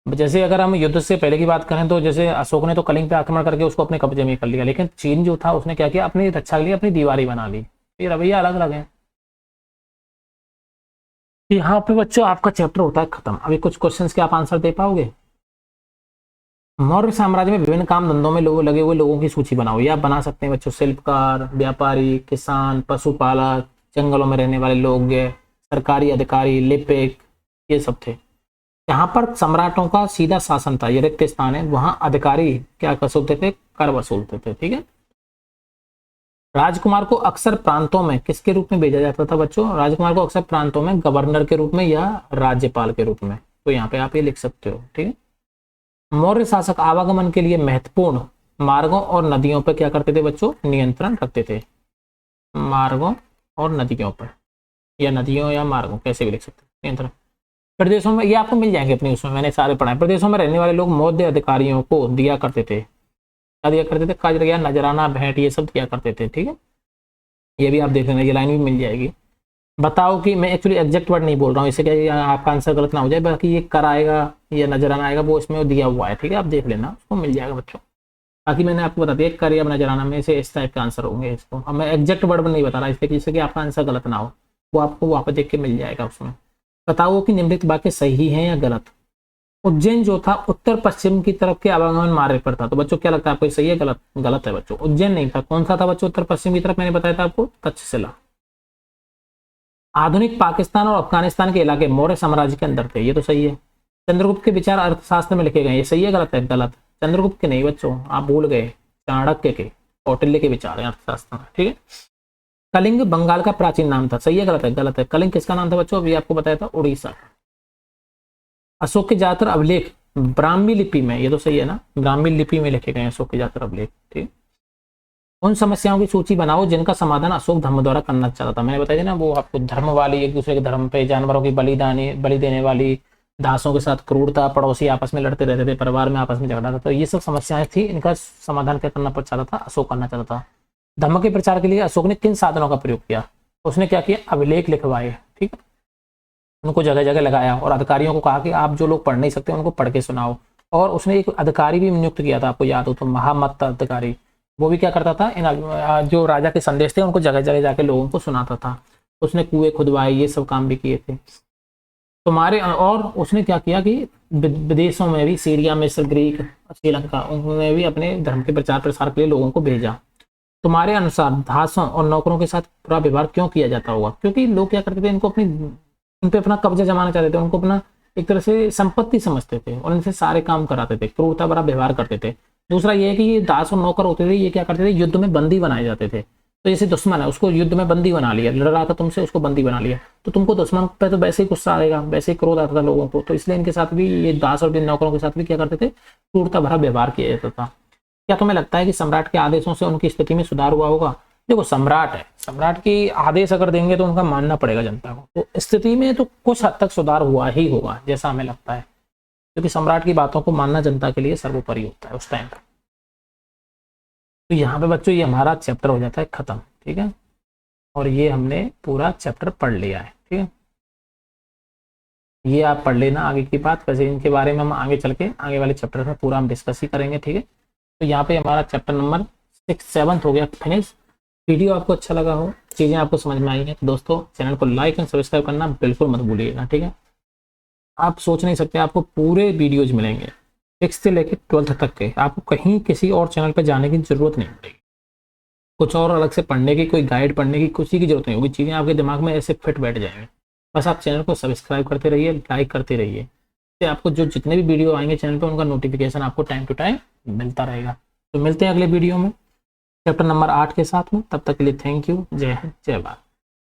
जैसे अगर हम युद्ध से पहले की बात करें तो जैसे अशोक ने तो कलिंग पे आक्रमण करके उसको अपने कब्जे में कर लिया, लेकिन चीन जो था उसने क्या किया, अपनी रक्षा के लिए अपनी दीवारी बना ली। ये रवैया अलग अलग है। यहाँ पे बच्चों आपका चैप्टर होता है खत्म। अभी कुछ क्वेश्चंस के आप आंसर दे पाओगे? मौर्य साम्राज्य में विभिन्न काम धंधों में लोगों लगे हुए लोगों की सूची बनाओ। ये आप बना सकते हैं बच्चों। शिल्पकार, व्यापारी, किसान, पशुपालक, जंगलों में रहने वाले लोग, सरकारी अधिकारी, लिपिक, ये सब थे। यहाँ पर सम्राटों का सीधा शासन था, ये रिक्त स्थान है, वहां अधिकारी क्या वसूलते थे? कर वसूलते थे। ठीक है। राजकुमार को अक्सर प्रांतों में किसके रूप में भेजा जाता था बच्चों? राजकुमार को अक्सर प्रांतों में गवर्नर के रूप में या राज्यपाल के रूप में। तो यहाँ पे आप ये लिख सकते हो। ठीक है। मौर्य शासक आवागमन के लिए महत्वपूर्ण मार्गों और नदियों पर क्या करते थे बच्चों? नियंत्रण रखते थे। मार्गों और नदियों पर, या नदियों या मार्गों, कैसे भी लिख सकते हैं, नियंत्रण। प्रदेशों में, ये आपको मिल जाएंगे अपनी उसमें, मैंने सारे पढ़ा है। प्रदेशों में रहने वाले लोग मौर्य अधिकारियों को दिया करते थे, क्या दिया करते थे? काज या नजराना, भेंट, ये सब दिया करते थे। ठीक है। ये भी आप देख लेना, ये लाइन भी मिल जाएगी। बताओ कि मैं एक्चुअली एग्जैक्ट वर्ड नहीं बोल रहा हूँ, इससे क्या आपका आंसर गलत ना हो जाए, बाकी ये कर आएगा या नजराना आएगा वो इसमें दिया हुआ है। ठीक है, आप देख लेना, उसको मिल जाएगा बच्चों। बाकी मैंने आपको बता दिया कर या नजराना में से इस टाइप के आंसर होंगे। इसको अब मैं एग्जैक्ट वर्ड नहीं बता रहा इसलिए, जिससे कि आपका आंसर गलत ना हो, वो आपको वहाँ पर देख के मिल जाएगा उसमें। बताओ कि निम्नलिखित वाक्य सही है या गलत। उज्जैन जो था उत्तर पश्चिम की तरफ के आवागमन मार्ग पर था। तो बच्चों क्या लगता है आपको, सही है गलत? गलत है बच्चों, उज्जैन नहीं था। कौन सा था बच्चों उत्तर पश्चिम की तरफ? मैंने बताया था आपको, तक्षशिला। आधुनिक पाकिस्तान और अफगानिस्तान के इलाके मौर्य साम्राज्य के अंदर थे। ये तो सही है। चंद्रगुप्त के विचार अर्थशास्त्र में लिखे गए, ये सही है गलत है? गलत। चंद्रगुप्त के नहीं बच्चों, आप भूल गए, चाणक्य के, कौटिल्य के विचार है अर्थशास्त्र में। ठीक है। कलिंग बंगाल का प्राचीन नाम था, सही है गलत है? गलत है। कलिंग किसका नाम था बच्चों? अभी आपको बताया था, उड़ीसा। अशोक के ज्यादातर अभिलेख ब्राह्मी लिपि में, ये तो सही है ना, ब्राह्मी लिपि में लिखे गए अशोक के ज्यादातर अभिलेख। ठीक। उन समस्याओं की सूची बनाओ जिनका समाधान अशोक धर्म द्वारा करना चाहता था। मैंने बताया ना वो आपको, धर्म वाली, एक दूसरे के धर्म पे, जानवरों की बलि देने वाली, दासों के साथ क्रूरता, पड़ोसी आपस में लड़ते रहते थे, परिवार में आपस में झगड़ा था। तो ये सब समस्याएं थी, इनका समाधान क्या करना चाहता था? अशोक करना चाहता था। धर्म के प्रचार के लिए अशोक ने किन साधनों का प्रयोग किया? उसने क्या किया? अभिलेख लिखवाए। ठीक है, उनको जगह जगह लगाया और अधिकारियों को कहा कि आप जो लोग पढ़ नहीं सकते उनको पढ़ के सुनाओ। और उसने एक अधिकारी भी नियुक्त किया था, आपको याद हो तो, महामत्त अधिकारी। वो भी क्या करता था? इन जो राजा के संदेश थे उनको जगह जगह जाके लोगों को सुनाता था। उसने कुएं खुदवाए, ये सब काम भी किए थे तुम्हारे। और उसने क्या किया कि विदेशों में भी, सीरिया, मिस्र, ग्रीक, श्रीलंका, उन्होंने भी अपने धर्म के प्रचार प्रसार के लिए लोगों को भेजा। तुम्हारे अनुसार दासों और नौकरों के साथ बुरा व्यवहार क्यों किया जाता होगा? क्योंकि लोग क्या करते थे, इनको अपनी, उन पे अपना कब्जा जमाना चाहते थे, उनको अपना एक तरह से संपत्ति समझते थे और इनसे सारे काम कराते थे, क्रूरता भरा व्यवहार करते थे। दूसरा ये है कि ये दास और नौकर होते थे, ये क्या करते थे? युद्ध में बंदी बनाए जाते थे। तो जैसे दुश्मन है, उसको युद्ध में बंदी बना लिया, लड़ रहा था तुमसे, उसको बंदी बना लिया, तो तुमको दुश्मन पे तो वैसे ही गुस्सा आएगा, वैसे ही क्रोध आता था लोगों को। तो इसलिए इनके साथ भी, ये दास और नौकरों के साथ भी क्या करते थे? क्रूरता भरा व्यवहार किया जाता था। क्या तुम्हें लगता है कि सम्राट के आदेशों से उनकी स्थिति में सुधार हुआ होगा? देखो सम्राट है, सम्राट की आदेश अगर देंगे तो उनका मानना पड़ेगा जनता को, तो स्थिति में तो कुछ हद तक सुधार हुआ ही होगा, जैसा हमें लगता है, क्योंकि सम्राट की बातों को मानना जनता के लिए सर्वोपरि होता है उस टाइम पर। तो यहाँ पे बच्चों ये हमारा चैप्टर हो जाता है खत्म। ठीक है, और ये हमने पूरा चैप्टर पढ़ लिया है। ठीक है, ये आप पढ़ लेना आगे की बात। वैसे इनके बारे में हम आगे चल के आगे वाले चैप्टर में पूरा हम डिस्कस ही करेंगे। ठीक है, तो यहाँ पे हमारा चैप्टर नंबर 6-7 हो गया फिनिश। वीडियो आपको अच्छा लगा हो, चीज़ें आपको समझ में आई हैं तो दोस्तों चैनल को लाइक एंड सब्सक्राइब करना बिल्कुल मत भूलिएगा। ठीक है, आप सोच नहीं सकते, आपको पूरे वीडियोज मिलेंगे 6 से लेकर 12th तक के। आपको कहीं किसी और चैनल पर जाने की जरूरत नहीं पड़ेगी, कुछ और अलग से पढ़ने की, कोई गाइड पढ़ने की, कुछ की जरूरत नहीं होगी। चीज़ें आपके दिमाग में ऐसे फिट बैठ जाएंगे। बस आप चैनल को सब्सक्राइब करते रहिए, लाइक करते रहिए, इससे आपको जो जितने भी वीडियो आएंगे चैनल पे उनका नोटिफिकेशन आपको टाइम टू टाइम मिलता रहेगा। तो मिलते हैं अगले वीडियो में चैप्टर नंबर 8 के साथ में। तब तक के लिए थैंक यू। जय हिंद, जय भारत।